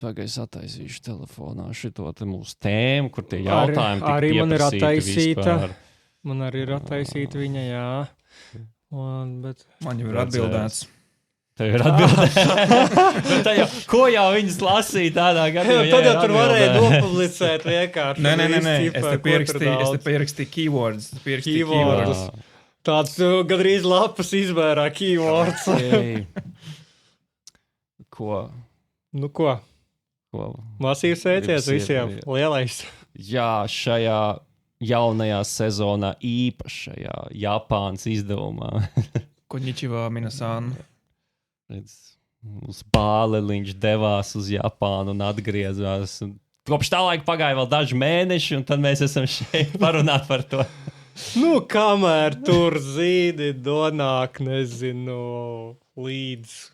Tagad es attaisīšu telefonā šito te mūsu tēmu, kur tie jautājumi arī man ir attaisīta. Vispār. Man arī ir attaisīta viņa, jā. Bet... Man jau ir atbildēts. Tev ir atbildēts. Ko jau viņas lasīja tādā gadījumā? Tad jau tur varēja nopublicēt vienkārši. Nē. Es te pierakstīju keywords. Tāds gandrīz lapas izmērā keywords. Ko? Nu ko? Masīvs sveiciens visiem. Lielais. Jā, šajā jaunajā sezonā īpašajā Japānas izdevumā. Konnichiwa, minasan. Uz Bāleliņš devās uz Japānu un atgriezās. Kopš tā laika pagāja vēl daži mēneši, un tad mēs esam šeit parunāt par to. Nu, kamēr tur zīdi donāk, nezinu, līdz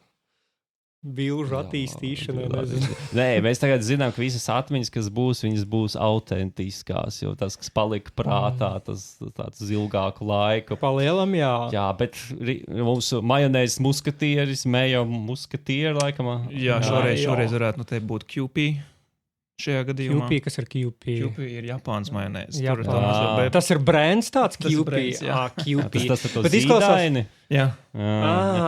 bilžu attīstīšanai, nezinu. Nē, mēs tagad zinām, ka visas atmiņas, kas būs, viņas būs autentiskās, jo tas, kas palika prātā, tas tāds uz ilgāku laiku. Palielam, jā. Jā, bet mūsu majonēzes muskatieris, mējo muskatieri, laikam. Jā, šoreiz varētu te būt QP. Šajā gadījumā. QP, kas ir QP? QP ir Japānas majonēzes. Tas ir brands tāds QP? QP. Tas ir to zīdaini? Jā.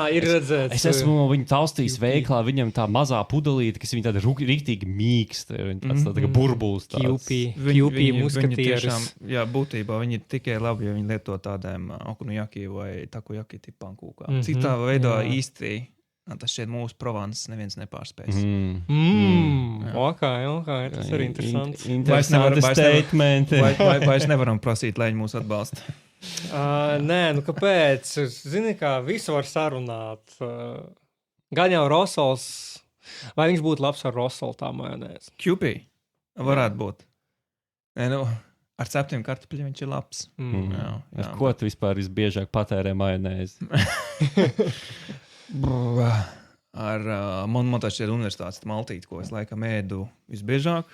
Ir redzēts. Es esmu viņu taustījis veiklā, viņam tā mazā pudelīte, kas viņa tāda rīktīgi mīksta, tāds burbulis tāds. QP muskatieris. Jā, būtībā viņi ir tikai labi, ja viņi lieto tādēm okunojaki vai takojaki tipām kūkām. Citā veidā īsti tas šeit mūsu Provances neviens nepārspēs. Ok, tas ir interesants. Interesanti statementi. Vai es nevaram prasīt, lai viņi mūs atbalsta? Nē, nu kāpēc? Zini, kā visu var sarunāt. Gan jau Rosols, vai viņš būtu labs ar Rosolu tā majonēzi? QP? Varētu būt. Nē, nu, ar ceptiem kartupeļiem viņš ir labs. Jā. Ko tu vispār visbiežāk patērē majonēzi? Man tā šķiet universitātes maltīti, ko es laikam ēdu visbiežāk,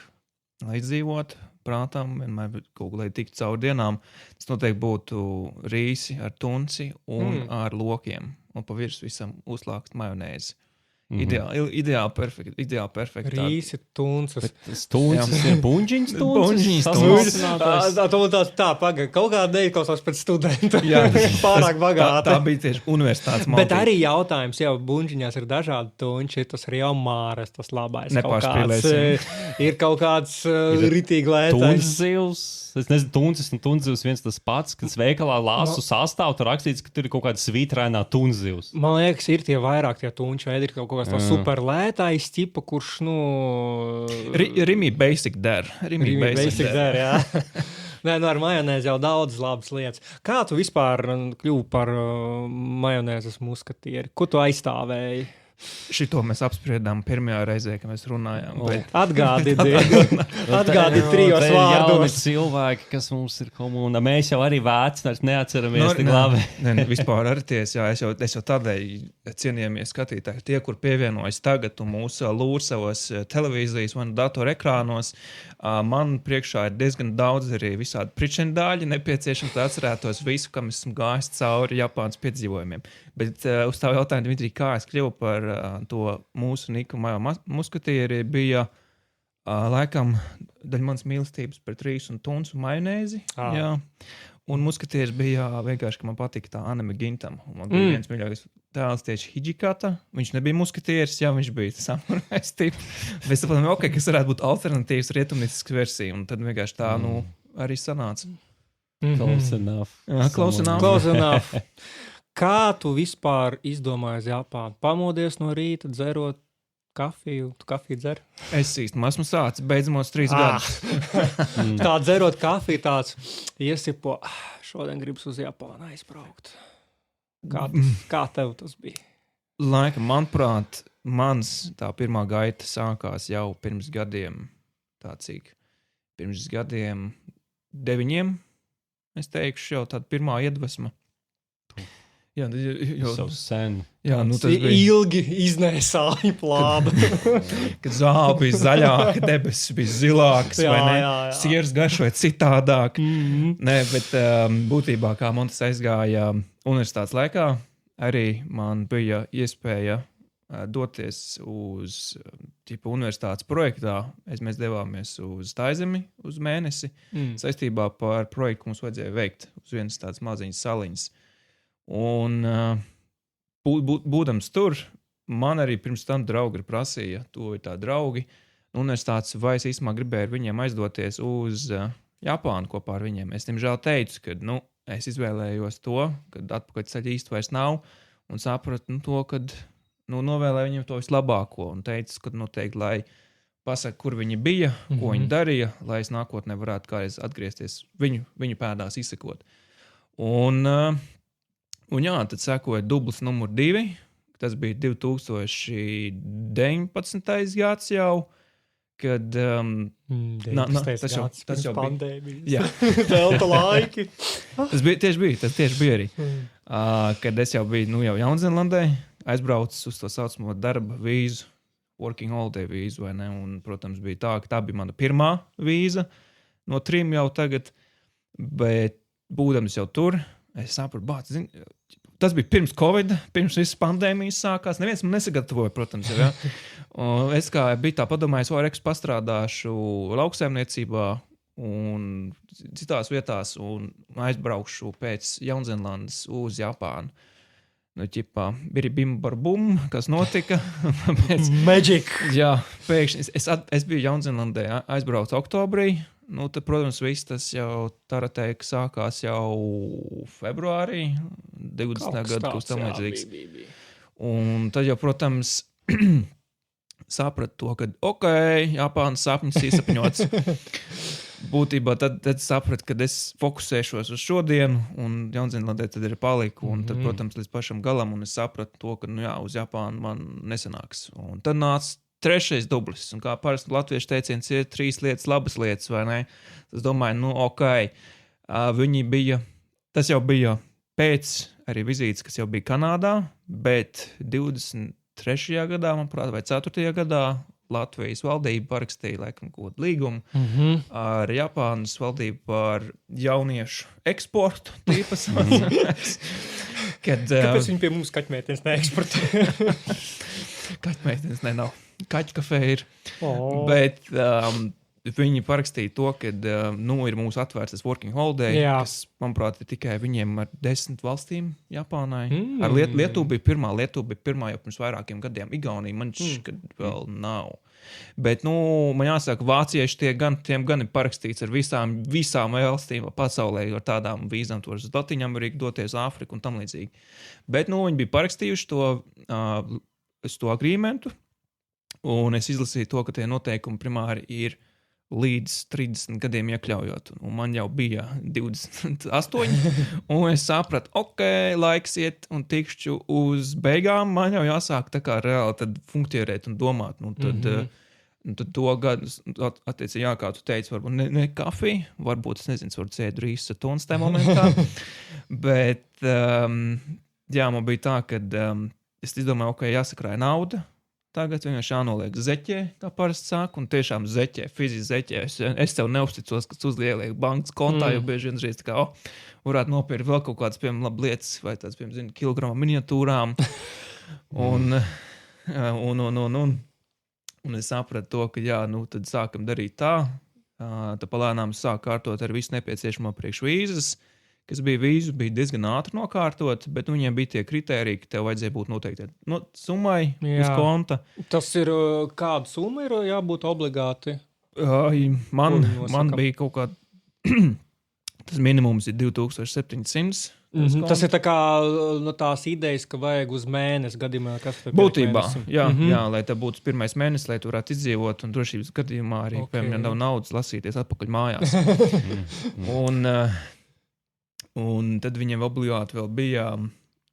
lai izdzīvotu prātam, vienmēr kaut ko, lai tiktu cauri dienām. Tas noteikti būtu rīsi ar tunci un ar lokiem. Un pa virs visam uzlākt majonēzi. Ideāli perfekti. Rīsi, tunces. Tunces ir buņģiņas tunces? Buņģiņas. Tā, pagaid. Kaut kā neizklausās pēc studenta. Jā, pārāk bagāti. Tā bija tieši universitātes maltīte. Bet arī jautājums, jau buņģiņās ir dažādi tunči, tas ir jau māres, tas labais. Nepārspīlēsim. Ir kaut kāds ritīgi lētais. Tunzivs. Es nezinu, tuncis un tunzivs viens tas pats, kad veikalā lāsu sastāv, tur rakstīts, ka tur ir kaut kāda svītrainā tunzivs. Man liekas, ir tie vairāk tie tunči veidi, ir kaut kāds tā super lētais ķipa, kurš, Rimi basic der. Rimi basic der, jā. Nē, ar majonēzi jau daudz labas lietas. Kā tu vispār kļuvi par majonēzes muskatieri? Ko tu aizstāvēji? Šito mēs apspriedām pirmajā reizē, kad mēs runājām. Atgādi trijos vārdos. Cilvēki, kas mums ir komūna. Mēs jau arī veci, neatceramies tik labi. Vispār arī tiesa, jā, es jau tādēļ cienījamies skatītāji. Tie, kur pievienojas tagad un mūsu lūr savos televīzijas vai datoru ekrānos, man priekšā ir diezgan daudz arī visādi pričendāļi nepieciešams, lai atcerētos visu, kam esmu gājis cauri Japānas piedzīvojumiem. Bet uz tā jautājumu, Dmitri, kā es kļuvu par to mūsu Niku majo muskatieri, bija laikam daļa manas mīlestības pret rīsu un tunsu majonēzi. Jā. Un muskatieris bija vienkārši, ka man patika tā anime Gintam. Man bija viens mīļākais tēls tieši Hijikata. Viņš nebija muskatieris, jā, viņš bija samurais tips. Bet saprotam, kas varētu būt alternatīvas rietumniskas versija. Un tad vienkārši tā, arī sanāca. Close enough. Jā, close enough. Kā tu vispār izdomāji uz Japānu? Pamodies no rīta, dzerot kafiju? Tu kafiju dzer? Es īstenībā esmu sācis beidzamos 3 gadus. Tā dzerot kafiju tāds iesipo, šodien gribas uz Japānu aizbraukt. Kā tev tas bija? Laika, manuprāt, mans tā pirmā gaita sākās jau pirms gadiem, pirms gadiem 9, es teikšu, jau tāda pirmā iedvesma. Jā, jau sen. Jā, tas bija ilgi iznēsāja plānu. Kad zāle bija zaļāka, debesis bija zilākas, vai ne? Siers garšoja citādāk. Nē, bet būtībā, kā man tas aizgāja universitātes laikā, arī man bija iespēja doties uz universitātes projektā. Mēs devāmies uz Taizemi uz mēnesi saistībā par projektu, ko mums vajadzēja veikt uz vienas tādas maziņas saliņas. Un būdams tur, man arī pirms tam draugi prasīja, to ir tā draugi, universitātes, vai es īstenībā gribēju ar viņiem aizdoties uz Japānu kopā ar viņiem. Es, diemžēl, teicu, ka es izvēlējos to, kad atpakaļ ceļa īsti vairs nav, un sapratu to, ka novēlēju viņiem to vislabāko, un teicu, ka noteikti, lai pasaka, kur viņi bija, ko viņi darīja, lai es nākotnē varētu kādreiz atgriezties viņu pēdās izsekot. Un jā, tad sekoja dublis numur 2, tas bija 2019. Gads jau, kad... tas jau pandēmijas. Jā. Delta laiki. Tas tieši bija arī. Kad es jau biju jau Jaunzēlandē, aizbraucis uz to saucamo darba vīzu, working holiday vīzu, vai ne? Un, protams, bija tā, ka tā bija mana pirmā vīza no 3 jau tagad, bet būdams jau tur, es sapratu, tas bija pirms Covid, pirms visas pandēmijas sākās. Neviens man nesagatavoja, protams. Ja? Es kā biju tā padomājis, pastrādāšu lauksaimniecībā un citās vietās un aizbraukšu pēc Jaunzēlandes uz Japānu. Biri bim bar bum, kas notika. Magic! Jā, pēkšņi. Es biju Jaunzēlandē, aizbraucu oktobrī. Tad, protams, viss tas jau taratēka sākās jau februārī, 20. gadu, kas tam līdzīgs. Un tad jau, protams, sapratu to, ka Japānas sapnis īsapņots. Būtībā tad sapratu, ka es fokusēšos uz šodienu, un Jaunzēlandē tad ir paliku, un tad, protams, līdz pašam galam, un es sapratu to, ka, uz Japānu man nesanāks. Un tad nāca 3. dublis, un kā parasti latviešu teiciens ir 3 lietas, labas lietas, vai ne? Es domāju, viņi bija, tas jau bija pēc arī vizītes, kas jau bija Kanādā, bet 23. gadā, manuprāt, vai 4. gadā Latvijas valdība parakstīja, laikam, kaut līgumu ar Japānas valdību par jauniešu eksportu tīpas. Kāpēc viņi pie mums kaķmētnes neeksportē? Kaķmētnes nav. Kaķkafē ir. Bet viņi parakstīja to, ka ir mūsu atvērts working holiday, kas, manuprāt, ir tikai viņiem ar 10 valstīm Japānai. Ar Lietuvu bija pirmā jau pirms vairākiem gadiem. Igaunija man kad vēl nav. Bet, man jāsaka, vācieši tiem gan ir parakstīts ar visām valstīm pasaulē, ar tādām vīzām, to uz Latviņameriku, doties Āfriku un tam līdzīgi. Bet, viņi bija parakstījuši to agreementu, un es izlasīju to, ka tie noteikumi primāri ir līdz 30 gadiem iekļaujot. Un man jau bija 28, un es sapratu, laiks iet un tikšķu uz beigām, man jau jāsāk tā kā reāli tad funkcionēt un domāt. Tad to gadu, attiecīgi, kā tu teici, varbūt ne kafija, varbūt, es nezinu, varbūt sēdu rīsu satons tajā momentā, bet, man bija tā, ka es izdomāju, jāsakrāja nauda, tagad vienkārši jānoliek zeķē, kā parasti sāk, un tiešām zeķē, fiziski zeķē. Es tev neuzticos, ka tu uzliek bankas kontā, jo bieži vienreiz tā kā, varētu nopirkt vēl kaut kādas, piemēram, labi lietas, vai tāds, piemēram, kilogramu miniatūrām. Un es sapratu to, ka tad sākam darīt tā, tad palēnām sāk kārtot ar visu nepieciešamo priekš vīzas, kas bija diezgan ātri nokārtot, bet viņiem bija tie kritēriji, ka tev vajadzēja būt noteikti summai uz konta. Tas ir, kāda summa ir jābūt obligāti? Man bija kaut kā, tas minimums ir 2700. Tas ir tā kā tās idejas, ka vajag uz mēnesi gadījumā, kas tev būtībā, jā, lai tev būtu pirmais mēnesis, lai tu varētu izdzīvot, un drošības gadījumā arī, piemēram, nav naudas lasīties atpakaļ mājās. Un tad viņiem obligāti vēl bija,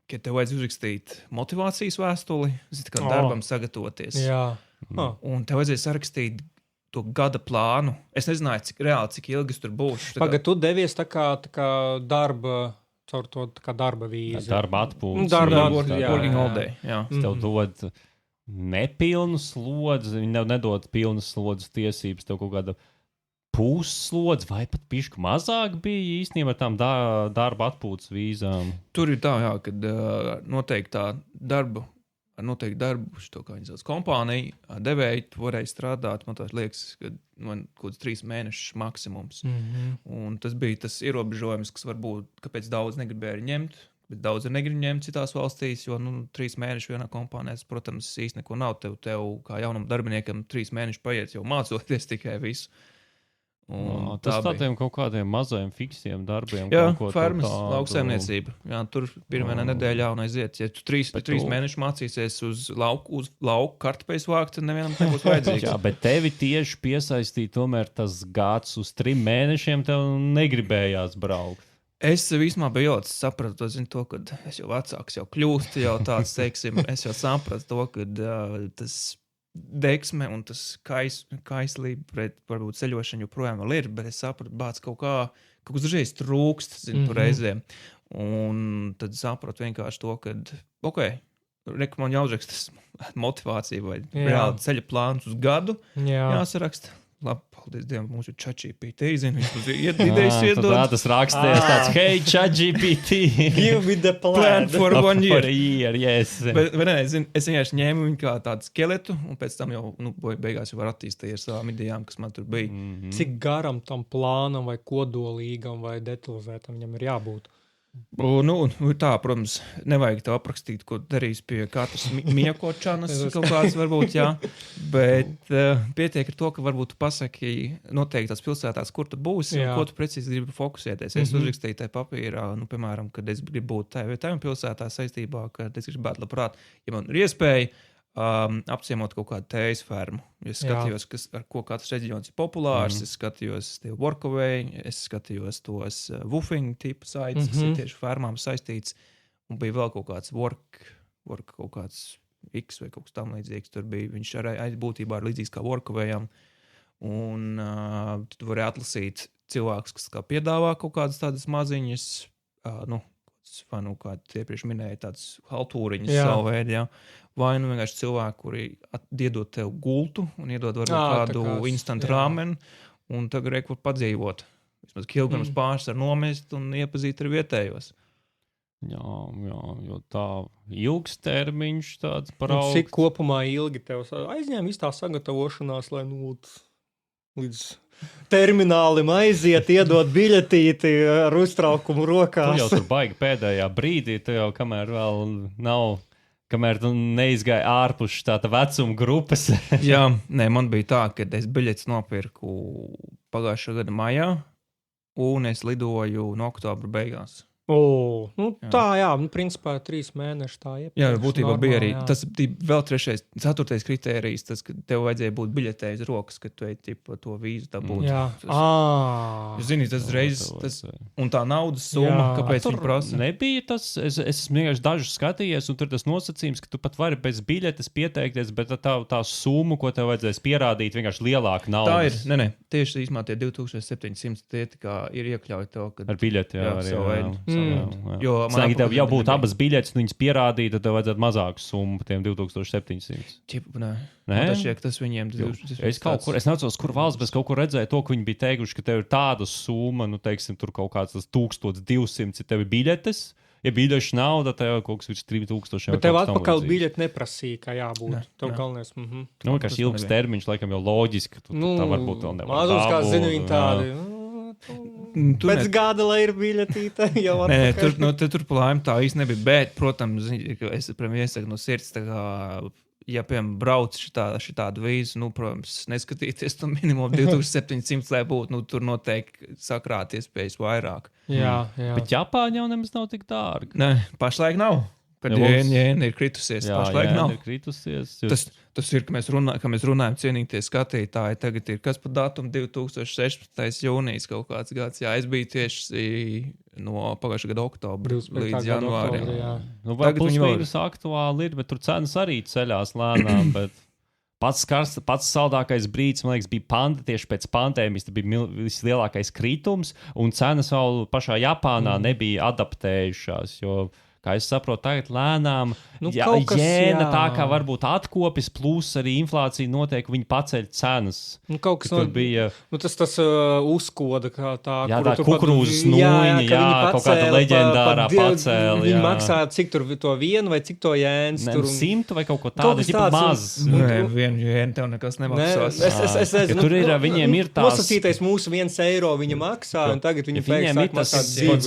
ka tev vajadz uzrakstīt motivācijas vēstuli, kā darbam sagatavoties. Un tev vajadzēja sarakstīt to gada plānu. Es nezināju, cik ilgi tur būšu. Pagad, tu devies tā kā darba, caur to tā kā darba vīzi. Darba atpūtas. Working holiday, jā. Tev dod nepilnu slodzi, viņi nedod pilnas slodzes tiesības, tev kaut kāda puslodzi vai pat pišku mazāk bija īstenībā tām darba atpūtas vīzām. Tur ir tā, kad noteiktā darba ar noteikti darbu, to, kā viņi sauc, kompāniju, devēji, tu varēji strādāt, man tās liekas, ka man kaut kāds 3 mēnešus maksimums. Un tas bija tas ierobežojums, kas varbūt, kāpēc daudz negribēja ņemt, bet daudz negrib ņemt citās valstīs, jo 3 mēneši vienā kompānijā, protams, īsti neko nav. Tev kā jaunam darbiniekam 3 mēneši paiet jau mācoties tikai visu. Tas tādiem kaut kādiem mazajiem fiksiem darbiem. Jā, fermas, lauksaimniecība. Jā, tur pirmā nedēļā un aiziet. Ja tu 3 mēnešus mācīsies uz lauku kartupeļus vākt, tad nevienam nebūs vajadzīgs. Jā, bet tevi tieši piesaistīja tomēr tas gads uz 3 mēnešiem, tev negribējās braukt. Es īstenībā biju sapratu to, ka es jau vecāks, jau kļūstu, jau tāds, teiksim, es jau sapratu to, ka tas deksme un tas kaislība pret varbūt ceļošanu joprojām vēl ir, bet es sapratu, kaut kas dažreiz trūkst, tur reizēm. Un tad sapratu vienkārši to, ka, man jāuzraksta motivācija vai reāli ceļa plāns uz gadu jāsaraksta. Labi, paldies Dievam, mums ir ChatGPT, viņš mums ir idejas iedod. Tas raksties tāds, hey, ChatGPT. Give me the plan for 1 year. For a year, yes. Bet ne, es vienkārši ņēmu viņu kā tādu skeletu, un pēc tam jau, beigās jau var attīstīt ar savām idejām, kas man tur bija. Cik garam tam plānam vai kodolīgam vai detalizētam viņam ir jābūt? Tā, protams, nevajag tev aprakstīt, ko darīs pie katras miekočanas kaut kāds varbūt, jā, bet pietiek ar to, ka varbūt tu pasaki noteikti tās pilsētās, kur tu būsi un ko tu precīzi gribi fokusēties. Es uzrakstīju tajā papīrā, piemēram, kad es gribu būt tajā pilsētā saistībā, kad es gribētu labprāt, ja man ir iespēja, apciemot kaut kādu tējas fermu. Es skatījos, ar ko katrs reģions ir populārs, es skatījos tie workaway, es skatījos tos woofing tipu saites, kas ir tieši fermām saistīts, un bija vēl kaut kāds work kaut kāds X vai kaut kas tam līdzīgs. Tur bija, viņš arī būtībā ir līdzīgs kā workawayam, un tu vari atlasīt cilvēkus, kas kā piedāvā kaut kādas tādas maziņas, kā iepriekš minēja, tādas haltūriņas savu veidu, jā. Vai vienkārši cilvēki, kuri iedod tev gultu un iedod varbūt kādu instant ramen, un tagad var padzīvot. Vismaz kilograms pāris var nomest un iepazīt ar vietējos. Jā, jo tā ilgs termiņš tāds paraugs. Cik kopumā ilgi tev aizņēma tā sagatavošanās, lai līdz terminālim aiziet, iedot biļetīti ar uztraukumu rokās? Tu jau tur baigi pēdējā brīdī, tu jau kamēr vēl nav... Kamēr tu neizgāji ārpus tāda vecuma grupas. Jā, man bija tā, ka es biļetes nopirku pagājušā gada maijā, un es lidoju no oktobra beigās. Principā 3 mēneši tā iepriekš. Jā, būtībā bija arī. Tas bija vēl 4. kritērijs, tas, ka tev vajadzēja būt biļetē uz rokas, kad tu ej to vīzu dabūt. Jūs zini, tas reizes, un tā naudas summa, kāpēc viņi prasa? Nebija tas, es vienkārši dažus skatījos, un tur tas nosacījums, ka tu pat vari bez biļetes pieteikties, bet tā summa, ko tev vajadzēs pierādīt, vienkārši lielāka naudas. Tā ir, tieši īsmā tie 2700 tie ir iekļauti tev, kad... Ar biļeti, jā. Jo man tev jau būtu abas biļetes, un viņas pierādīja, tad tev vajadzētu mazāku summu par tiem 2700. Nē? Tas viņiem... Es neatceros, kur valsts, bet kaut kur redzēju to, ka viņi bija teikuši, ka tev ir tāda summa, teiksim, tur kaut kāds 1200, tev ir biļetes. Ja biļešu nauda, tev kaut kas virs 3000. Bet tev atpakaļ biļeti neprasīja, kā jābūt. Tev galvenais... Vienkārši ilgs termiņš, laikam jau loģiski, ka tā varbūt vēl nevar mazums, kā zinu, viņi tādi... Pēc gada, lai ir biļetīte, jau atpakaļ. Tur plājumi tā īsti nebija, bet, protams, es iesaku no sirds, tā kā, ja, piemēram, brauc šitādu vīzu, protams, neskatīties to minimumu 2700, lai būtu, tur noteikti sakrāt iespējas vairāk. Jā. Bet Japāņa jau nemaz nav tik dārga. Nē, pašlaik nav. Kad jēna ir kritusies, pašlaik nav. Ir kritusies. Tas ir, ka mēs runājam cienītie skatītāji, tagad ir kas pa datumu 2016. jūnijas kaut kāds gads. Jā, es biju tieši no pagājušā gada oktobra līdz janvārim. Tagad viņi vēl aktuāli ir, bet tur cenas arī ceļās lēnām, bet pats saldākais brīdis, man liekas, bija tieši pēc pandēmijas, tas bija vislielākais kritums, un cenas vēl pašā Japānā nebija adaptējušās, jo kā es saprotu, tagad lēnām jēna tā kā varbūt atkopjas, plus arī inflācija notiek, viņi paceļ cenas. Kaut kas tur bija... Tas uzkoda, kā tā, jā, tā kukurūzas nūjiņa, kaut kāda leģendārā pacēla. Viņi maksāja, cik tur to vienu vai cik to jēns. Ne, 100 vai kaut ko tādu, ir maz. Nē, vienu jēnu tev nekas nemaksās. Es nezinu. Tur viņiem ir tās... Nosacītais mūsu 1 eiro viņa maksā, un tagad viņi viņiem ir tas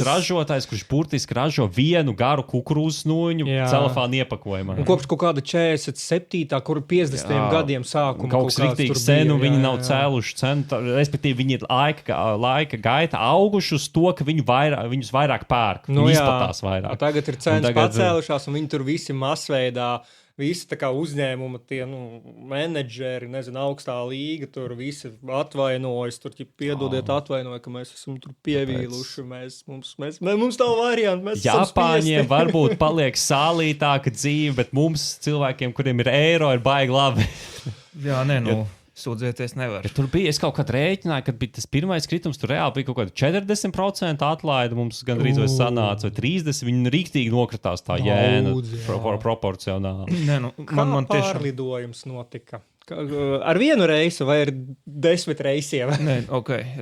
ražotājs, kurš burtiski ražo vienu garu kukurūzas nūjiņu celofāna iepakojumā. Un kopš kaut kāda 47. kur 50. gadiem sākuma. Kaut kas riktīgi senu, viņi nav cēluši cenu, respektīvi viņi ir laika gaita auguši uz to, ka viņus vairāk pērk. Viņi izplatās vairāk. Tagad ir cenas pacēlušās, un viņi tur visi masveidā. Visi tā kā uzņēmuma, tie menedžeri, nezinu, augstā līga, tur visi atvainojas, tur piedodiet atvainoja, ka mēs esam tur pievīluši, mums tā varianti, mēs Japāņiem varbūt paliek sālītāka dzīve, bet mums cilvēkiem, kuriem ir eiro, ir baigi labi. Jā, sūdzēties nevar. Ja tur bija, es kaut kad rēķināju, kad bija tas pirmais kritums, tur reāli bija kaut kāda 40% atlaida, mums gandrīz vai sanāca, vai 30%, viņi rīktīgi nokritās tā jēna proporcionāli. Man pārlidojums notika? Ar vienu reisu vai ar 10 reisiem? Nē,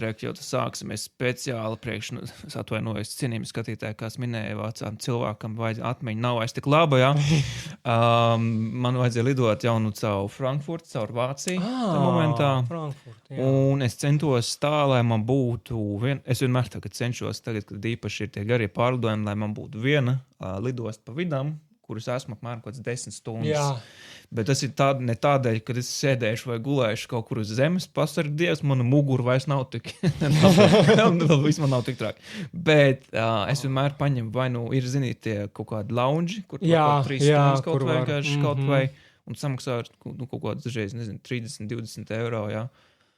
Rek, jau tas sāksimies speciāli es atvainojos cienījumi skatītāji, kāds minēja vācām cilvēkam, atmiņa nav vairs tik laba, jā. Man vajadzēja lidot jau caur Frankfurtu, caur Vāciju momentā. Un es centos tā, lai man būtu es vienmēr tagad cenšos, kad īpaši ir tie garie pārlidojumi, lai man būtu viena lidost pa vidam, kuras esmu apmēram kaut kāds 10 stundas. Jā. Bet tas ir ne tādēļ, kad es sēdēšu vai gulēšu kaut kur uz zemes, pasargi Dievs, mana mugura vairs nav tik, vismaz nav tik traki. Bet es vienmēr paņemu, vai ir, zinīt, tie kaut kādi loungi, kur 3 stundas kaut vai vienkārši kaut vai, un samaksā kaut kāds dažreiz, 30-20 eiro, jā.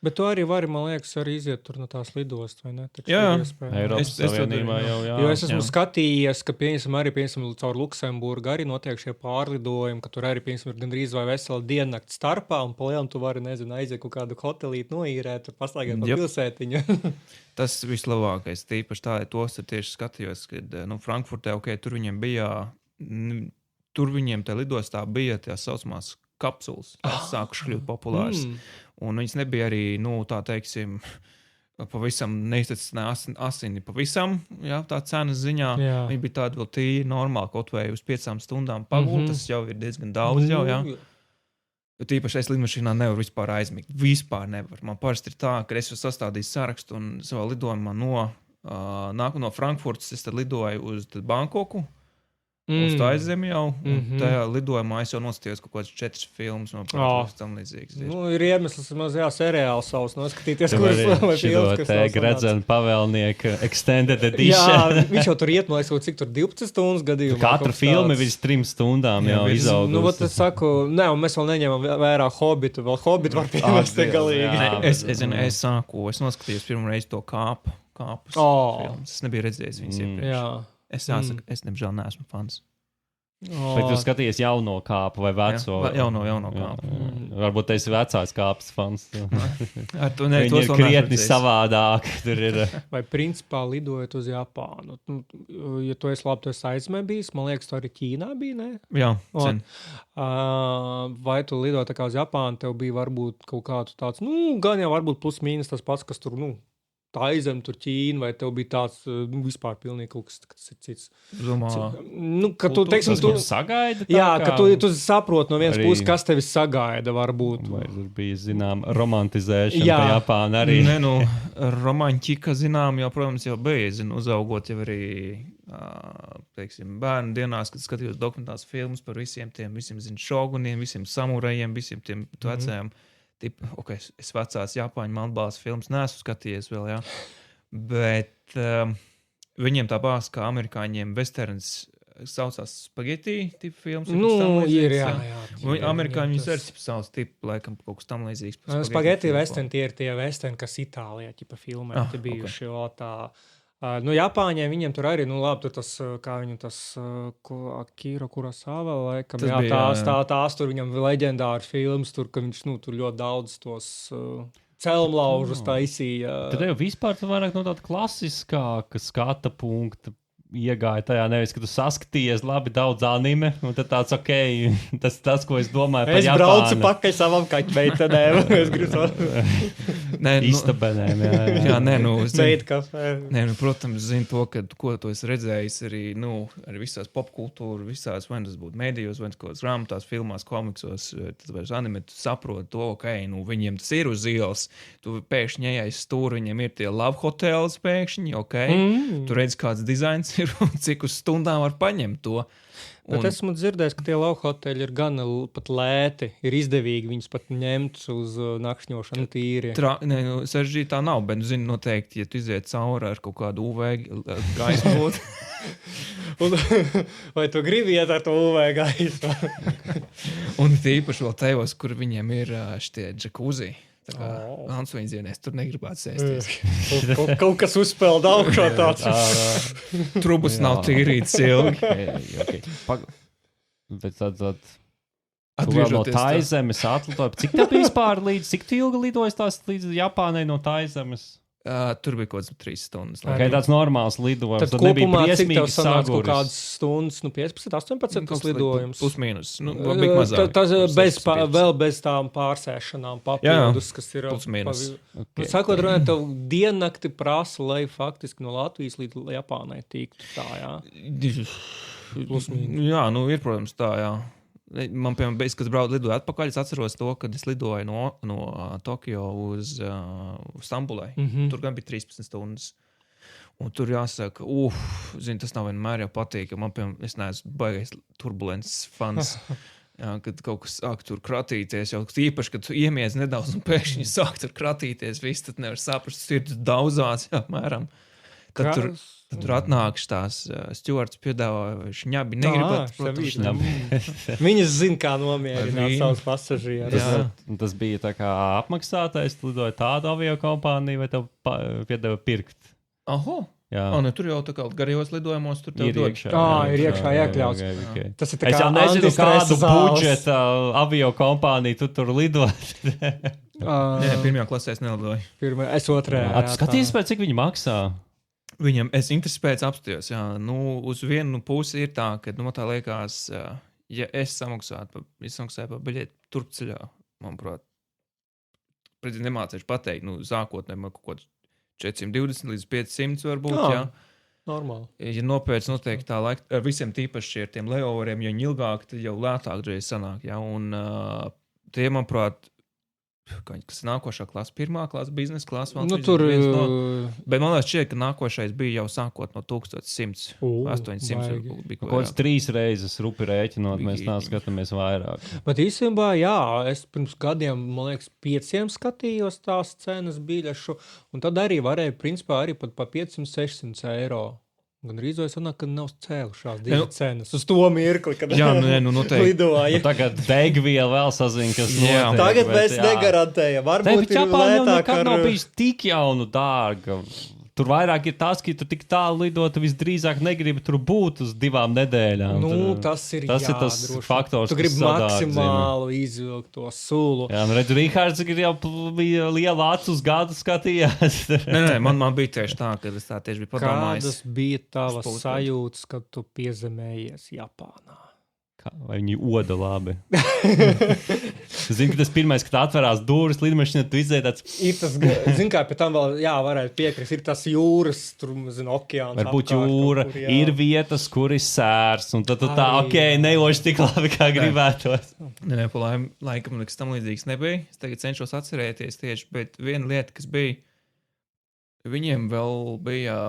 Bet tu arī vari, man liekas, arī iziet tur no tās lidostas, vai ne? Jā, Eiropas Savienībā jau, jā. Jo es esmu skatījies, ka, piemēram, caur Luksemburgu arī notiek šie pārlidojumi, ka tur arī, piemēram, ir gandrīz vai vesela diennakti starpā, un palielam tu vari, aiziet kaut kādu hotelīti noīrēt, tur paslaigāt pa pilsētiņu. Tas vislabākais, tīpaši tā, tos tieši skatījos, kad, Frankfurtē, tur viņiem bija, tur viņiem te lidostā bija tās saucamās kapsulas, tās sākuši kļūt populāras. Un viņas nebija arī, tā teiksim, pavisam neiztecināja asini pavisam, jā, tā cenas ziņā. Jā. Viņa bija tāda vēl tīri normāli, kaut vai uz 5 stundām pagūt, tas jau ir diezgan daudz jau, jā. Bet īpaši es lidmašīnā nevaru vispār aizmigt. Vispār nevar. Man parasti ir tā, ka es esmu sastādījis sarakstu un savā lidojumā nāku no Frankfurtas, es tad lidoju uz Bankoku. Uz tā aizemi jau, un tajā lidojumā es jau nostājos kaut kāds 4 filmas, man protams, tam līdzīgs. Ir iemesls mazajā seriāli savus noskatīties, kuras vai filmas, kas nav Gredzena pavēlnieka Extended Edition. Jā, viņš jau tur iet, man liekas, cik tur 12 stundas gadījumā. Katra filma virs 3 stundām jau izaugus. Es saku, un mēs vēl neņemam vērā Hobbitu, vēl Hobbitu var piemēst te galīgi. Es noskatījos pirmo reizi to kāpus filmas. Es nebiju redzējis viņas iepriekš. Es jāsaka, es nemžēl neesmu fans. Vai tu skaties jauno kāpu vai veco? Jauno kāpu. Varbūt esi vecās kāpas fans. Viņi ir krietni savādāk. Vai principā lidojot uz Japānu? Ja tu esi labi, tu esi aizmē bijis, man liekas, tu arī Ķīnā bija, ne? Jā, sen. Vai tu lidot tā kā uz Japānu, tev bija varbūt kaut kāds tāds, gan jau varbūt plus mīnus tas pats, kas tur, tā aizem tur Ķīna, vai tev bija tāds vispār pilnīgi kaut kas cits. Ka tu, teiksim, tu sagaida tā, jā, ka tu saproti no vienas puses, kas tevi sagaida varbūt. Vai tur bija, zinām, romantizēšana pa Japānu arī. Romantika, zinām, jau, protams, jau bija, uzaugot jau arī, teiksim, bērnu dienās, kad skatījos dokumentālas filmas par visiem šoguniem, visiem samurajiem, visiem tiem vecajiem. Es vecās Japāņu melnbaltas filmas neesmu skatījies vēl, jā. Bet viņiem tā bāz, kā amerikāņiem westerns saucās spageti tipu filmas. Ir, jā. Amerikāņi viņus arī sauc tipu, laikam, kaut kas tam līdzīgs. Spageti western, tie ir tie western, kas Itālijā ķipa filmē, tie bijuši, Japāņiem viņiem tur arī, labi, tur tas, kā viņu tas Akira Kurosawa, laikam, tās tur viņam leģendāri filmas, tur, ka viņš, tur ļoti daudz tos celmlaužus taisīja. Tad jau vispār tu vairāk no tāda klasiskāka skata punkta iegāja tajā, nevis, ka tu saskaties labi daudz anime, un tad tāds, tas, ko es domāju par Japānu. Es braucu pakaļ savam kaķmeitenēm. Es gribu Istabenēm, jā. Nē, protams, zinu to, ko tu esi redzējis arī, arī visās popkultūras, visās, vai tas būtu mēdījos, vai kaut kādas grāmatās, filmās, komiksos, tad vairs anime, tu saproti to, viņiem tas ir uz ielas, tu pēkšņi ejais stūri, viņiem ir tie love hotels pēkšņi, tu redzi, kāds dizains ir un cik uz stundām var paņemt to. Bet esmu dzirdējis, ka tie love hoteļi ir gan pat lēti, ir izdevīgi viņus pat ņemt uz nakšņošanu tīri. Saržģīt tā nav, bet zinu noteikti, ja tu iziet cauri ar kaut kādu UV gaismu. Vai tu gribi iet ar to UV gaismu? Un tīpaši vēl tajos, kur viņiem ir šitie džakuzī. Tā kā Ansviņdzienēs tur negribētu sēsties. Kaut kas uzspēlda augšā tāds. Trubus nav tīrīts ilgi. Okay. Bet tad tu vēl no Taizemes atlidoji. Cik tev vispār cik tu ilgi lidojas tās līdz Japānai no Taizemes? Tur bija kaut kāds 3 stundas. Okay, tāds normāls lidojums. Tad kopumā cik tev sanāca kaut kādas stundas, 15, 18 tas lidojums? Plus-mínus. Bija mazāk. Tas vēl bez tām pārsēšanām papildus, kas ir... Plus-mínus. Okay. Sakot, runāt, tev diennakti prasa, lai faktiski no Latvijas līdz Japānai tiktu tā, jā? Plus-mínus. Jā, ir, protams, tā, jā. Man, piemēram, kad lidoju atpakaļ, es atceros to, kad es lidoju no Tokio uz Stambulai. Tur gan bija 13 stundas. Un tur jāsaka, tas nav vienmēr jau patīk, man, piemēram, es neesmu baigais turbulences fans. Jā, kad kaut kas sāk tur kratīties, jau īpaši, kad tu iemies nedaudz un pēkšņi sāk tur kratīties, viss tad nevar saprast, tas ir daudzās, jā, mēram. Tad tur atnākš tās stjuards piedāvā šņabi, negribat. Viņas zina, kā nomierināt savus pasažierus. Tas bija tā kā apmaksātais, tu lidoji tādu aviokompāniju, vai tev piedāvā pirkt? Tur jau tā kā garajos lidojumos tur tev dod. Ir iekšā iekļauts. Okay. Tas ir tā kā es jau nezinu, kādu budžeta aviokompāniju tu tur lidot. Nē, pirmajā klasē es nelidoju. Es otrajā. Skaties, pēc cik viņi maksā? Viņam, es interesi pēc apstājos, jā. Uz vienu pusi ir tā, ka, tā liekas, ja es samaksāju par biļeti turpceļā, manuprāt, nemācīšu pateikt, sākotnē man kaut kaut 420 līdz 500 varbūt, jā. Normāli. Ja nopēc noteikti tā laika, ar visiem tīpaši ar tiem layoveriem, jo ilgāk, tad jau lētāk reiz sanāk, jā. Un tie, manuprāt, kas ir nākošā klasa, pirmā klasa, biznesa klasa. Bet man liekas, ka nākošais bija jau sākot no 1100, 800. Kaut kāds 3 reizes rupi rēķinot, mēs skatāmies vairāk. Bet īstenībā, jā, es pirms gadiem, man liekas, 5 skatījos tās cenas biļešu, un tad arī varēja, principā, arī pat pa 500-600 eiro. Gan rīzojas sanāk, ka nav cēlušās divi cenas uz to mirkli, kad lidoja. Tagad degviela vēl sazina, kas notiek. Tagad mēs negarantējam. Varbūt ir lētāk ar... nav bijis tik jaunu dārga. Tur vairāk ir tas, ka tu tik tālu lidot, tu visdrīzāk negribi tur būt uz 2 nedēļām. Tas ir tas faktors, tu gribi maksimāli izvilkt to sulu. Jā, redz, Rihards jau bija liela acu uz gadu skatījās. Nē, man bija tieši tā, kad es tā tieši biju padomājis. Kādas bija tavas sajūtas, kad tu piezemējies Japānā? Vai viņi oda labi? Zinu, ka tas pirmais, kad atverās durvis lidmašīnā, tu izdzēji tāds... Zinu, kā pie tam vēl, varētu piekrist, ir tas jūras, tur, okeāns varbūt jūra, ir vietas, kur ir sērs, un tad tu tā, neoši tik labi, kā gribētos. Nē, pa laikam nekas tam līdzīgs nebija. Es tagad cenšos atcerēties tieši, bet viena lieta, kas bija, viņiem vēl bija...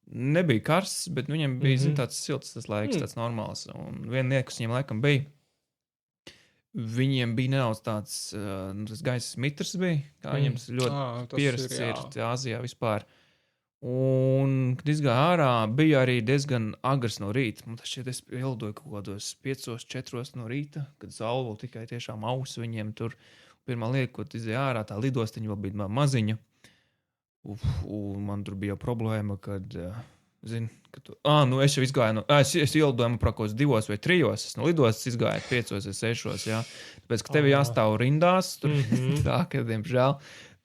Nebija karsts, bet viņam bija tāds silts tas laiks, tāds normāls. Un viena lieta, kas viņiem laikam bija, viņiem bija nedaudz tāds, tas gaisa mitrs bija, kā viņiem tas ļoti pierasts ir Āzijā vispār. Un, kad izgāja ārā, bija arī diezgan agrs no rīta. Man tas šķiet, es ielidoju kaut kādos 5-4 no rīta, kad saule vēl tikai tiešām ausa viņiem tur. Pirmā lieta, ko izgāja ārā, tā lidostiņa vēl bija maziņa. Un man tur bija problēma, kad, es jau izgāju, es ielidoju, prākos 2 vai 3, es no lidostas izgāju 5 vai 6, jā. Tāpēc, ka tevi jāstāv rindās, tur tā, ka, diemžēl,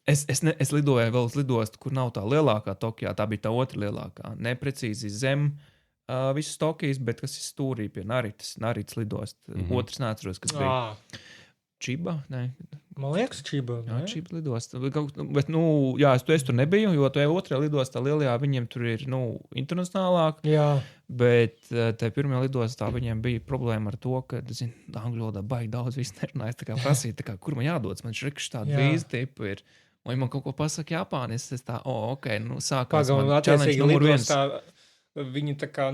es lidoju vēl uz lidostu, kur nav tā lielākā Tokijā, tā bija tā otra lielākā, neprecīzi zem Viss Tokijas, bet kas ir stūrī pie Naritas lidost. Otrs neatceros, kas bija. Čiba? Nē. Man liekas, Čiba. Jā, Čiba lidost. Bet, es tur nebiju, jo to otrajā lidostā lielajā viņiem tur ir, internacionālāk. Jā. Bet tajā pirmajā lidostā viņiem bija problēma ar to, ka, angļu valodā baigi daudz viss nerunājas, tā kā prasīt, kur man jādodas. Man šriks tāda vīza tipa ir. Vai man kaut ko pasaka Japānis, es tā, ok, sākās man challenge numur 1. Viņi tā kā,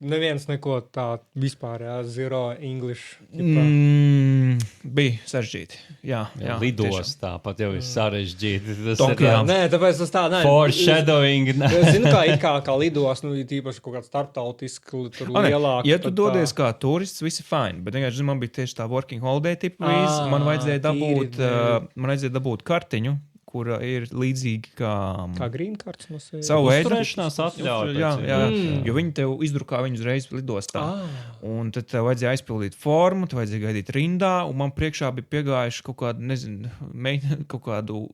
neviens neko tā vispār, zero English. Bija sarežģīti, jā. Lidostā pat jau ir sarežģīti. Nē, tāpēc tas tā, foreshadowing. Es zinu, kā lidos, tīpaši kaut kāds starptautiski, tur lielāk. Ja tu dodies kā turists, visi fine, bet vienkārši man bija tieši tā working holiday tipa vīza, man vajadzēja dabūt kartiņu, kura ir līdzīga kā green cards no sevis. Savu uzturēšanās atļauju. Jā. Jo viņi tev izdrukā viņu uzreiz lidostā. Un tad tev vajadzēja aizpildīt formu, tev vajadzēja gaidīt rindā, un man priekšā bija piegājuši kaut kādu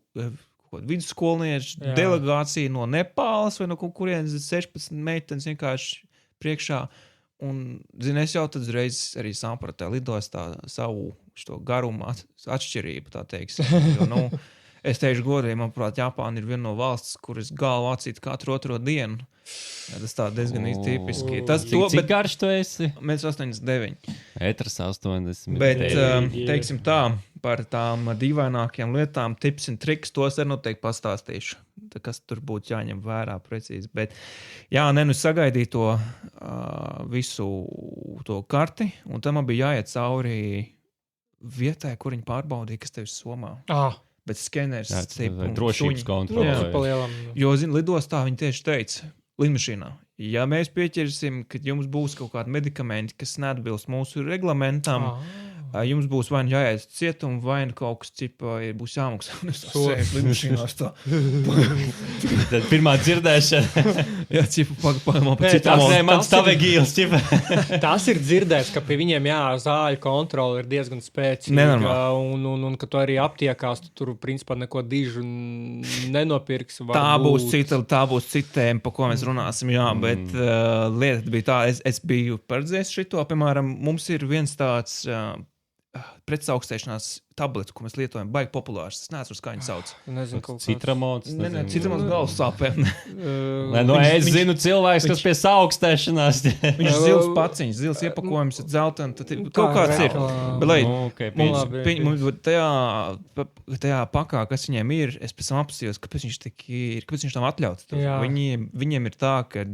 vidusskolniešu delegāciju no Nepālas vai no kaut kurienes 16 meitenes vienkārši priekšā. Un, es jau tad uzreiz arī sapratu lidostā savu garumu atšķirību, tā teiksim. Jo, es teikšu godīgi, manuprāt, Japāna ir viena no valsts, kuras galvu acīt katru otro dienu. Tas tā diezgan tipiski. Cik garš tu esi? 1,89. Etras 80. Bet, teiksim tā, par tām dīvainākajām lietām, tips un triks, tos arī noteikti pastāstīšu. Kas tur būtu jāņem vērā precīzi. Bet, sagaidīju to visu to karti, un tam man bija jāiet cauri vietai, kur viņi pārbaudīja, kas tev ir somā. Bet skeners drošības kontrole. Jo, lidostā viņi tieši teica, lidmašīnā, ja mēs pieķersim, ka jums būs kaut kādi medikamenti, kas neatbilst mūsu reglamentam, jums būs vai nu jāiet cietumu, vai nu kaut kas būs jāmaksā. Es sēžu lidmašīnās tā. Tad pirmā dzirdēšana. Jā, mans tavegīls. Tas ir dzirdēts, ka pie viņiem zāļu kontrole ir diezgan spēcīga. Un ka tu arī aptiekās, tu tur principā neko dižu nenopirks. Tā būs cita tēma, pa ko mēs runāsim, bet lieta bija tā, es biju paredzējis šito, piemēram, mums ir viens tāds pretsaukstēšanās tablets, ko mēs lietojam, baigi populārs. Es neatceros, kā viņi sauc. Citramons. Citramons galvas sāpēm. Es zinu cilvēks, kas pie saaugstēšanās. Viņš zils paciņš, zils iepakojums, dzelten, tad kaut kāds ir. Bet, mums tajā pakā, kas viņiem ir, es pēc tam apsījos, kāpēc viņš tam atļauts. Viņiem ir tā, ka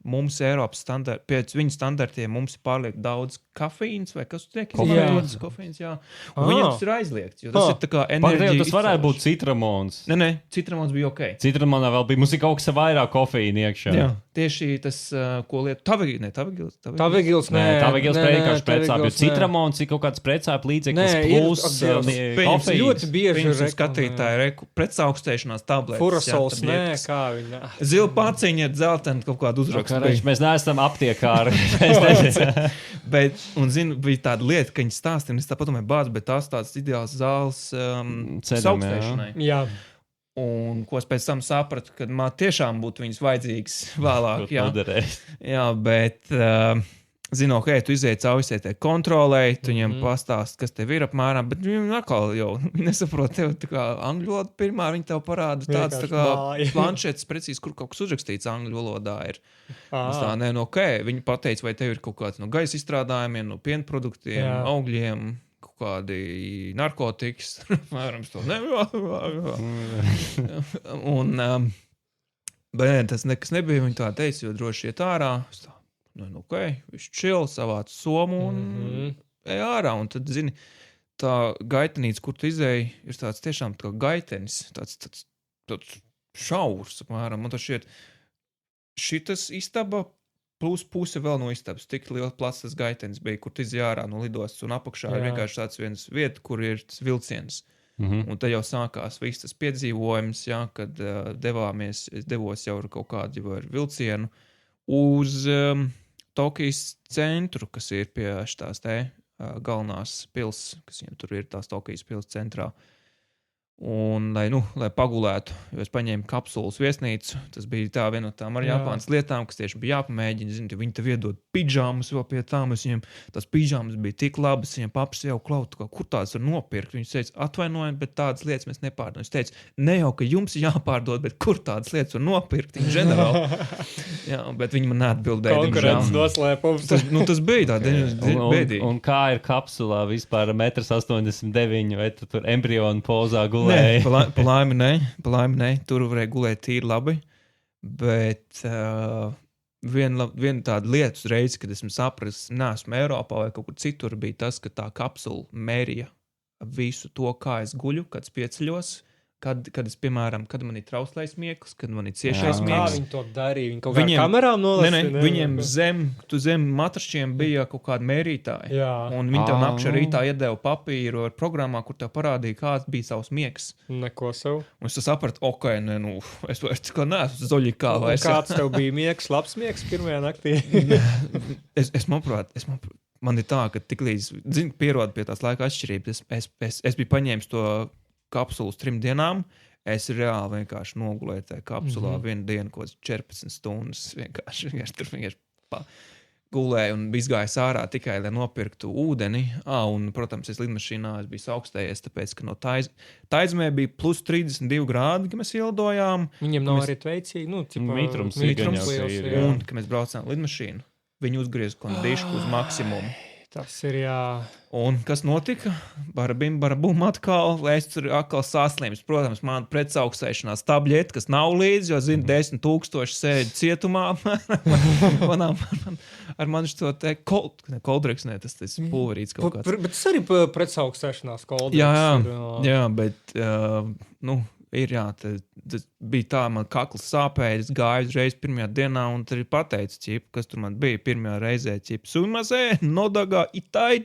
mums Eiropas pēc viņu standartiem mums ir pārliek daudz kafīns, vai kas tiek izmantots? Kofīns, jā. Un viņiem tas ir aizliegts, jo tas ir tā kā enerģija. Tas varētu būt citramons. Nē, citramons bija ok. Citramonā vēl bija, mums ir kaut kas vairāk kofīna iekšā. Jā, tieši tas, ko lietu, Tavegils vienkārši precāp, jo citramons ir kaut kāds precāp līdzeklis plus kofīns. Ļoti bieži ir skatītāji precāukstēšanās tabletes. Furasols, kā viņa. Zila paciņa ir dzeltena kaut kādu uzrakstu. Mēs neesam aptiekāri. Bet, un zinu, bija tāda lieta, ka viņi stāstīja, un es tāpat domāju, bāc, bet tās tāds ideāls zāles saukstēšanai. Jā. Un ko es pēc tam sapratu, ka man tiešām būtu viņas vajadzīgas vēlāk. Jā, bet, zinu, ok, tu iziet cauri kontrolei, tu viņiem pastāst, kas tev ir apmēram, bet viņi atkal jau nesaprot tev, tā kā angļu valoda pirmā, viņi tev parāda tāds tā kā planšetes precīzi, kur kaut kas uzrakstīts angļu valodā ir. Tā, ok, viņi pateica, vai tev ir kaut kāds no gaisa izstrādājumiem, no pienproduktiem, augļiem, kaut kādi narkotikas, mēram, to Un, bet tas nekas nebija, viņi tā teica, jo droši iet ārā, ok, viņš chill, savāc somu un ej ārā, un tad, zini, tā gaitenīca, kur tu izēji, ir tāds tiešām tā gaitenis, tāds šaurs, apmēram, un tas šiet, šitas istaba plus puse vēl no istabas, tik liels plats tas gaitenis bija, kur tu izēji ārā no lidostas, un apakšā ir vienkārši tāds viens vieta, kur ir tas vilciens. Un tad jau sākās viss tas piedzīvojums, kad devos jau ar kaut kādu jau ar vilcienu uz Tokijas centru, kas ir pie tās galvenās pils, kas viņam tur ir tās Tokijas pils centrā. Un, lai pagulētu, jo es paņēmu kapsulas viesnīcu, tas bija tā viena no tām ar Japānas lietām, kas tieši bija jāpamēģina. Zini, viņi tev iedod pidžāmas vēl pie tām, viņiem tās pidžāmas bija tik labas, viņiem paps jau klaut, kur tādas var nopirkt. Viņš teica, atvainojiet, bet tādas lietas mēs nepārdodam. Es teicu, ne jau, ka jums jāpārdod, bet kur tādas lietas var nopirkt, ģenerāli. Jā, bet viņi man neatbildēja. Konkurences noslēpums. Tas bija tā, bēdīgi. Un kā ir kapsulā vispār 1,89 m, vai tu tur embrionu pozā gulē? Nē, pa laimi nē, tur varēja gulēt tīri labi, bet viena tāda lieta uzreiz, kad esmu sapratis, neesmu Eiropā vai kaut kur citur, bija tas, ka tā kapsula mērīja visu to, kā es guļu, kad es pieceļos, kad es, piemēram, kad man ir trauslais mieklis, kad man ir ciešais mieklis. Kā viņi to darīja? Viņi kaut kā kamerām nolasīja? Ne, viņiem zem matrašķiem bija kaut kāda mērītāja. Jā. Un viņi tev nakšā rītā iedeva papīru ar programmā, kur tev parādīja, kāds bija savs mieks. Neko savu. Un es sapratu, es vairs neesmu zoļikā vairs. Kāds tev bija mieks, labs mieks pirmajā naktī? es man ir tā, ka tiklīdz, pierodu pie tās laika atšķirības, es biju paņēmis to kapsulu 3 dienām, es reāli vienkārši nogulēju tajā kapsulā vienu dienu, ko 14 stundas vienkārši gulēju un izgāju ārā tikai, lai nopirktu ūdeni. Un, protams, es lidmašīnā biju augstējies, tāpēc, ka no Taizmē bija plus 32 grādi, kad mēs ielidojām. Viņiem nav arī tveicīgi, mitrums liels. Un, kad mēs braucām lidmašīnu, viņi uzgriez kondišku uz maksimumu. Tas ir, jā. Un kas notika? Barabum atkal, es tur atkal saslims. Protams, man pretsaukstēšanās tabļeti, kas nav līdzi, jo, 10,000 sēdi cietumā. Ar mani šo te koldreks, tas pulverīts kaut kāds. Bet tas arī pretsaukstēšanās koldreks. Jā, bet, ir tas bija tā, man kakls sāpēja, es gāju uzreiz pirmajā dienā un tad pateicu, kas tur man bija pirmajā reizē, sumazē, nodagā, itai.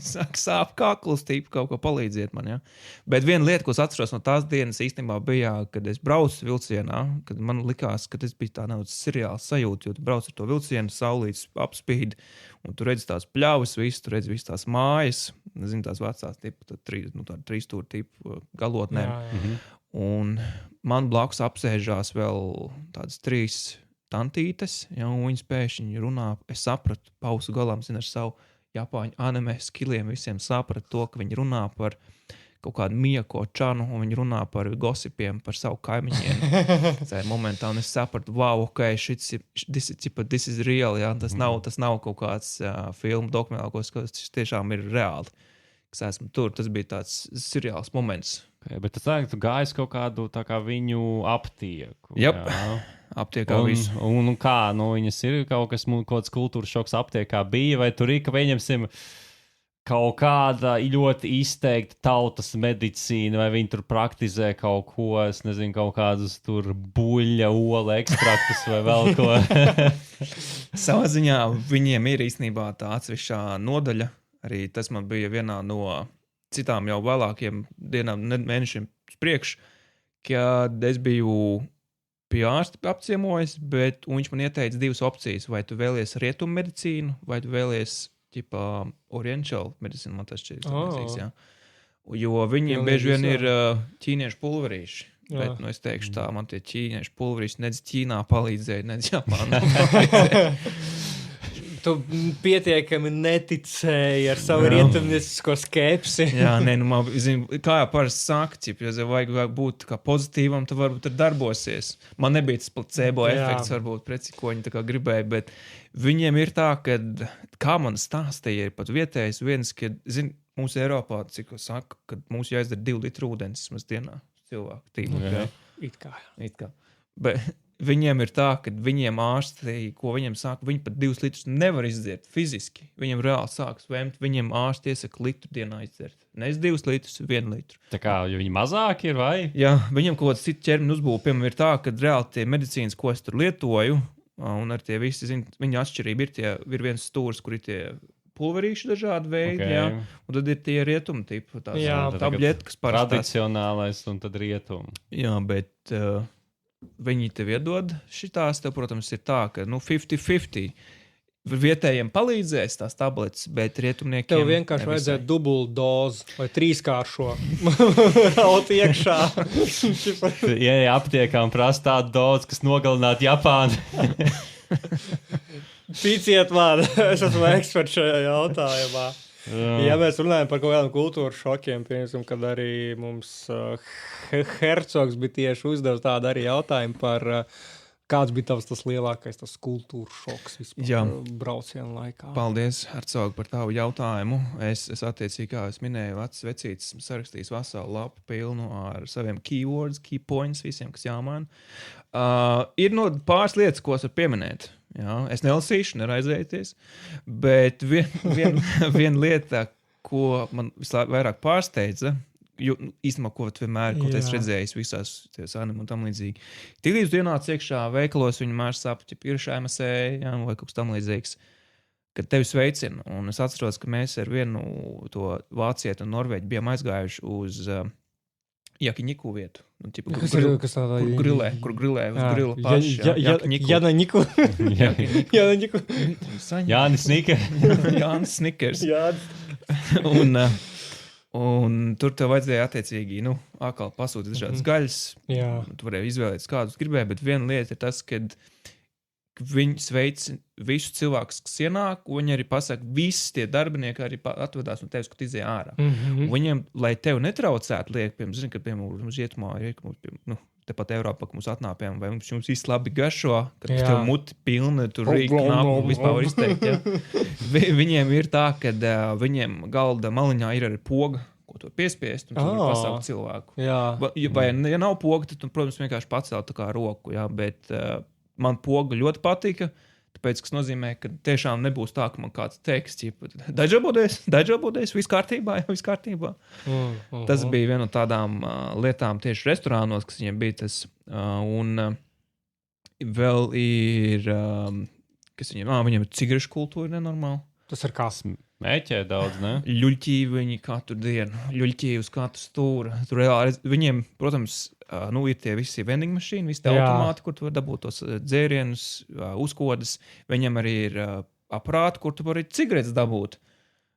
Sāp kakls, kaut ko palīdziet man, ja. Bet viena lieta, ko es atceros no tās dienas īstenībā bija, kad es braucu vilcienā, kad man likās, ka tas bija tā nedaudz seriāls sajūta, jo tu brauc ar to vilcienu, saulītes apspīd, un tu redzi tās pļavas, tu redzi visas tās mājas, nezinu, tās vecās tipu, trīs stūra tipu galotnēm. Un man blakus apsēžās vēl tādas 3 tantītes, un viņas pēkšņi runā, es sapratu, pausu galām, ar savu japāņu anime skilliem visiem sapratu to, ka viņi runā par kaut kādu Mieko Čanu, un viņi runā par gossipiem, par savu kaimiņiem. Tajā momentā, un es sapratu, wow, this is real, ja? Tas nav kaut kāds filmu dokumentāls, kas tiešām ir reāli. Kas esmu tur, tas bija tāds seriāls moments. Okay, bet tas tu gājies kaut kādu tā kā viņu aptieku. Jep, aptiekā visu. Un kā, viņas ir kaut kāds kultūras šoks aptiekā bija, vai tur ir, ka viņamsim kaut kāda ļoti izteikta tautas medicīna, vai viņi tur praktizē kaut ko, es nezinu, kaut kādus tur buļļa, ola ekstraktus vai vēl ko. Savā ziņā viņiem ir īstenībā tā atsevišķā nodaļa. Arī tas man bija vienā no citām jau vēlākiem dienām, mēnešiem priekš, kad es biju pie ārsta apciemojis, bet viņš man ieteica 2 opcijas. Vai tu vēlies rietumu medicīnu, vai tu vēlies oriental medicīnu, man tas šķiet. Jā. Jo viņiem bieži vien ir ķīniešu pulverīši. Bet, es teikšu tā, man tie ķīniešu pulverīši nedz Ķīnā palīdzēja, nedz Japānā palīdzēja. Tu pietiekami neticēji ar savu rietumniecisko skepsi. Jā, kā jau parasti saka, ja vajag būt kā pozitīvam, tad varbūt tad darbosies. Man nebija tas placebo efekts, varbūt preci, ko viņi tā kā gribēja, bet viņiem ir tā, ka, kā man stāstīja, ir pat vietējais viens, ka, mums Eiropā, cik saka, ka mums jāizdara 2 litru ūdens vismaz dienā cilvēku tīmā. It kā. Bet viņiem ir tā, ka viņiem ārsti, ko viņiem saka, viņi pat 2 litrus nevar izdzert fiziski. Viņiem reāli sāk svemt, viņiem ārsti iesaka litru dienā izdzert. Nevis 2 litrus, 1 litru. Tā kā, jo viņi mazāki ir, vai? Jā, viņiem kaut kāds cits ķermeņa uzbūve, piemēram, ir tā, ka reāli tie medicīnas, ko es tur lietoju, un ar tie visi, viņa atšķirība ir viens stūrs, kur ir tie pulverīši dažādi veidi, jā, un tad ir tie rietumi tipu, tās tabļeti, kas parasti. Tradicionālais un tad rietumi. Jā, bet viņi tev iedod šitās, tev, protams, ir tā, ka 50-50. vietējiem palīdzēs tās tabletes, bet rietumniekiem Tev vienkārši vajadzētu dubult dozu vai 3-kāršo raut iekšā. Ja aptiekā un prasa tādu dozu, kas nogalinātu Japānu. Ticiet man, es esmu eksperts šajā jautājumā. Ja mēs runājam par kaut kādiem kultūras šokiem, piemēram, kad arī mums Hercogs bija tieši uzdevis tādu arī jautājumu par kāds bija tas lielākais tas kultūras šoks vispār braucienu laikā. Paldies, Hercog, par tavu jautājumu. Es attiecīgi, kā es minēju, vecs vecītis sarakstījis veselu lapu pilnu ar saviem keywords, key points visiem, kas jāmaina. Ir pāris lietas, ko es varu pieminēt. Jā, es nelasīšu, neraizējieties, bet viena lieta, ko man visvairāk pārsteidza, īstenībā, ko vienmēr, ko es redzējis visās anime un tam līdzīgi. Tiklīdz ienāc iekšā veikalos, viņi mērs sapu, ir šēmasē, vai kaut kas tam līdzīgs, kad tevi sveicina. Un es atceros, ka mēs ar vienu to vācieti un norvēģi bijām aizgājuši uz Jakiniku vietu. Kur grilē uz grila paši. Janaņiku. Jānis Snickers. Un tur tev vajadzēja attiecīgi, atkal pasūtīt dažādas gaļas. Tu varēji izvēlēties, kādus gribēji, bet viena lieta ir tas, kad viņi sveic visus cilvēkus, kas ienāk, un viņi arī pasaka, visi tie darbinieki arī atvedās no tevis, kad izēja ārā. Viņiem, lai tev netraucētu, liek, piemēram, kad mums ietumā ir, tepat Eiropā, ka mums atnāpjām, vai mums viss labi garšo, kad tev muti pilna, tur rīk nāpu, vispār var izteikt, Viņiem ir tā, ka viņiem galda maliņā ir arī poga, ko to piespiest, un tu var pasaukt cilvēku. Vai, ja nav poga, tad, protams, vienkārši pacelt tā kā roku, bet man poga ļoti patika, tāpēc, kas nozīmē, ka tiešām nebūs tā, ka man kāds teiks, dažāboties, viss kārtībā. Tas bija viena no tādām lietām tieši restorānos, kas viņiem bija tas. Un vēl ir, kas viņiem ir cigarešu kultūra nenormāli. Tas ir kā? Mēķē daudz, ne? Ļuļķī viņi katru dienu, ļuļķī uz katru stūru. Tur reāli, viņiem, protams, ir tie visi vending mašīni, visi tie automāti, kur tu var dabūt tos dzērienus, uzkodas. Viņam arī ir aparāti, kur tu vari cigaretes dabūt.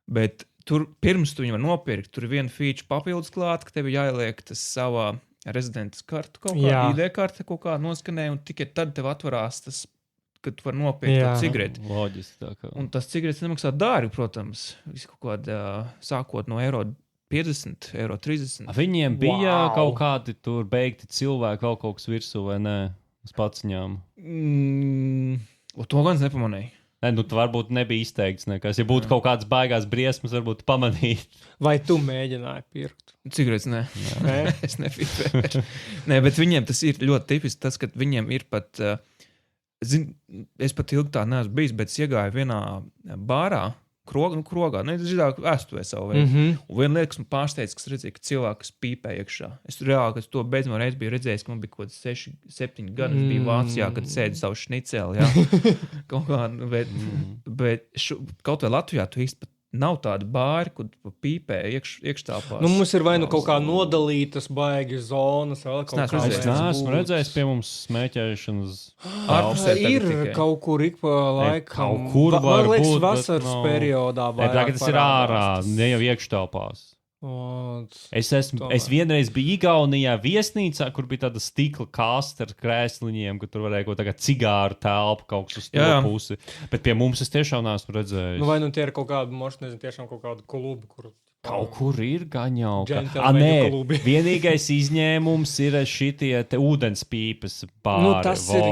Bet tur pirms tu viņu var nopirkt, tur ir viena feature papildus klāt, ka tev jāieliek tas savā rezidentes kartu kaut kā, ID karte kaut kā noskanē, un tikai tad tev atvarās tas, kad tu var nopirkt to cigareti. Loģiski tā kā. Un tas cigaretes nemaksā dārgi, protams. Viss kaut kādā sākot no €50, €30. Viņiem bija kaut kādi tur beigti cilvēki, vēl kaut kas virsū, vai ne? Uz paciņām. To gan es nepamanīju. Tu varbūt nebija izteikts nekas. Ja būtu kaut kādas baigās briesmas, varbūt pamanīt. Vai tu mēģināji pirkt? Cigaretes, nē. Es nepirku. Nē, bet viņiem tas ir ļoti tipiski, tas, ka viņiem ir pat... es pat ilgi tā neesmu bijis, bet es iegāju vienā bārā, krogā, vēstuvē savu veidu. Un viena lieta, kas man pārsteidz, kas redzēja, ka cilvēks pīpē iekšā. Es reāli, kad to beidzamā reizi biju redzējis, ka man bija kaut 6-7 gadi, es biju Vācijā, kad sēdu savu šniceli, kaut kā, bet kaut vai Latvijā tu īsti pat nav tādi bāri, kur pīpē iekštāpās. Mums ir vai kaut kā nodalītas baigi zonas, vēl kaut kā. Es neesmu redzējis pie mums smēķēšanas. Ir kaut kur ik pa laikam. Kaut kur var būt. Man liekas, vasaras periodā. Tagad tas ir ārā, ne jau iekštāpās. Es vienreiz biju Igaunijā viesnīcā, kur bija tāda stikla kāsta ar krēsliņiem, kur tur varēja kaut tagad cigāru telpu kaut kas uz to pusi. Bet pie mums es tiešām neesmu redzējis. Vai tie ir kaut kādi, nezinu, tiešām kaut kādi klubi, kur... Kaut kur ir gan jau. Nē, vienīgais izņēmums ir šitie ūdens pīpes bāri. Tas ir,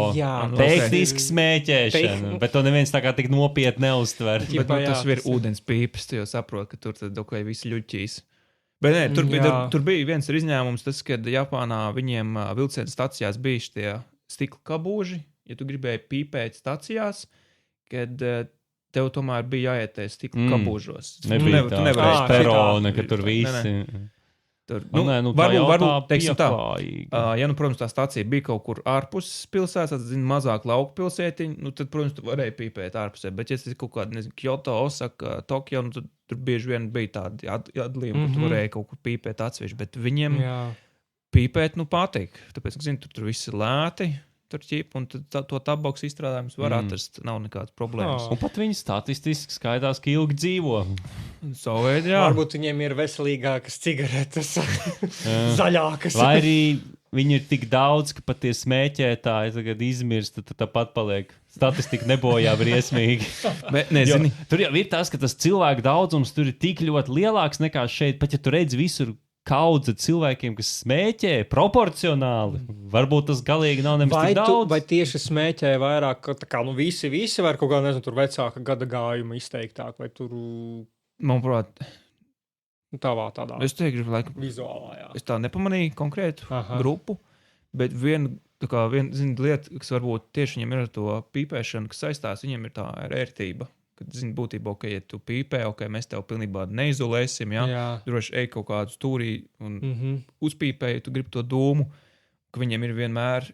tehniski smēķēšana, bet to neviens tā kā tik nopietni neuztver. Bet tas ir ūdens pīpes, tu jau saproti, ka tur tad ok, visi ļuķīs. Bet nē, tur bija viens izņēmums, tas, kad Japānā viņiem vilcienu stacijās bija šitie stikla kabūži, ja tu gribēji pīpēt stacijās, kad tev tomēr bija jāietēs stikla kabūžos. Nebija tā perona, ka tur visi... Varbūt, teiksim tā, protams, tā stacija bija kaut kur ārpus pilsētas, mazāk lauku pilsētiņu, tad, protams, tu varēji pīpēt ārpusē, bet ja tas ir kaut kāda, nezinu, Kyoto, Osaka, Tokio, tad tur bieži vien bija tādi atdalījumi, ka tu varēji kaut kur pīpēt atsevišķi, bet viņiem pīpēt, patīk, tāpēc, ka, tur viss ir lēti, tur ķipu, un to tabaku izstrādājumus var atrast. Nav nekādas problēmas. Un pat viņi statistiski skaidās, ka ilgi dzīvo. Savukārt, jā. Varbūt viņiem ir veselīgākas cigaretes, zaļākas. Vai arī viņi ir tik daudz, ka pat tie smēķētāji tagad izmirst, tad tāpat paliek. Statistika nebojā briesmīgi. Nezini. Tur jau ir tas, ka tas cilvēku daudzums tur ir tik ļoti lielāks nekā šeit. Pat ja tu redzi visur kaudze cilvēkiem, kas smēķē proporcionāli, varbūt tas galīgi nav nemaz tik daudz. Vai tieši smēķē vairāk, tā kā visi var kaut kā, nezinu, tur vecāka gada gājuma izteiktāk, vai tur... Manuprāt, tādā es teiktu, laikam, vizuālā, jā. Es tā nepamanīju konkrētu grupu, bet viena lieta, kas varbūt tieši viņiem ir ar to pīpēšanu, kas saistās, viņiem ir tā ērtība. Kad, būtībā, ja tu pīpē, mēs tev pilnībā neizolēsim, droši ej kaut kādu stūrī un uzpīpē, ja tu gribi to dūmu, ka viņiem ir vienmēr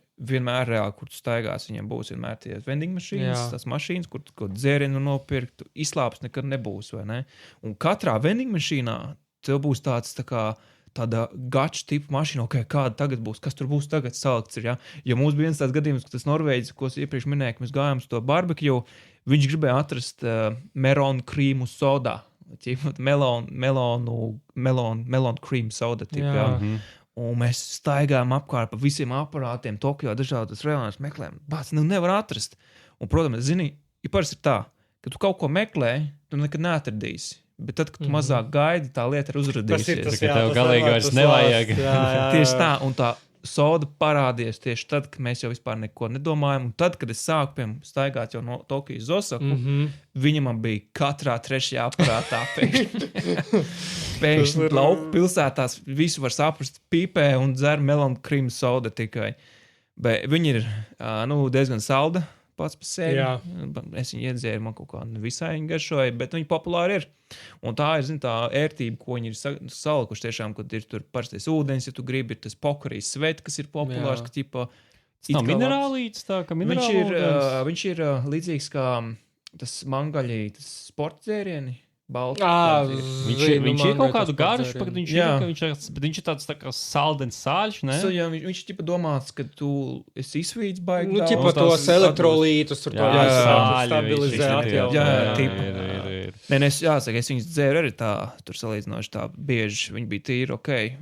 reāli, kur tu staigās, viņiem būs vienmēr tie vending mašīnas, tās mašīnas, kur tu dzērienu nopirkt, izslāps nekad nebūs, vai ne? Un katrā vending mašīnā tev būs tāda gača tipa mašīna, kāda tagad būs, kas tur būs tagad salikts ir, Jo mums bija viens tāds gadījums, ka tas Norvēģis, ko es iepriekš minēju, ka mēs gājām uz to barbecue, viņš gribēja atrast melonu krīmu sodā, melonu krīmu soda, un mēs staigājām apkārt pa visiem aparātiem, Tokio dažādas reālās meklējām, nevar atrast. Un, protams, zini, parasti ir tā, ka tu kaut ko meklē, tu nekad neatradīsi. Bet tad, kad tu mazāk gaidi, tā lieta ir uzradīsies. Tas ir tev galīgi vairs nevajag. Tieši tā, un tā soda parādījās tieši tad, kad mēs jau vispār neko nedomājam. Un tad, kad es sāku staigāt jau no Tokijas uz Osaku, viņa man bija katrā trešajā aparātā pēkšņi lauku pilsētās. Visu var saprast, pīpē un dzer melonu krīmu soda tikai. Bet viņi ir diezgan salda pats par sevi. Es viņu iedzēru, man kaut kā visai viņa garšoja, bet viņi populāri ir. Un tā ir, tā ērtība, ko viņi ir salikuši tiešām, kad ir tur parastais ūdens, ja tu gribi, ir tas pokarijas svet, kas ir populārs, ka ķipa... Tas nav minerālīts, tā ka minerāla viņš ir līdzīgs kā tas mangaļī, tas sporta dzērieni. Viņš ir kaut kādu garšu, bet viņš ir tāds tā kā saldens sāļš, ne? Viņš ir domāts, ka tu esi izvīdz baigi. Tos elektrolītus tur stabilizē atjaunot. Jāsaka, es viņus dzēru arī tā, tur salīdzinoši tā bieži. Viņi bija tīri,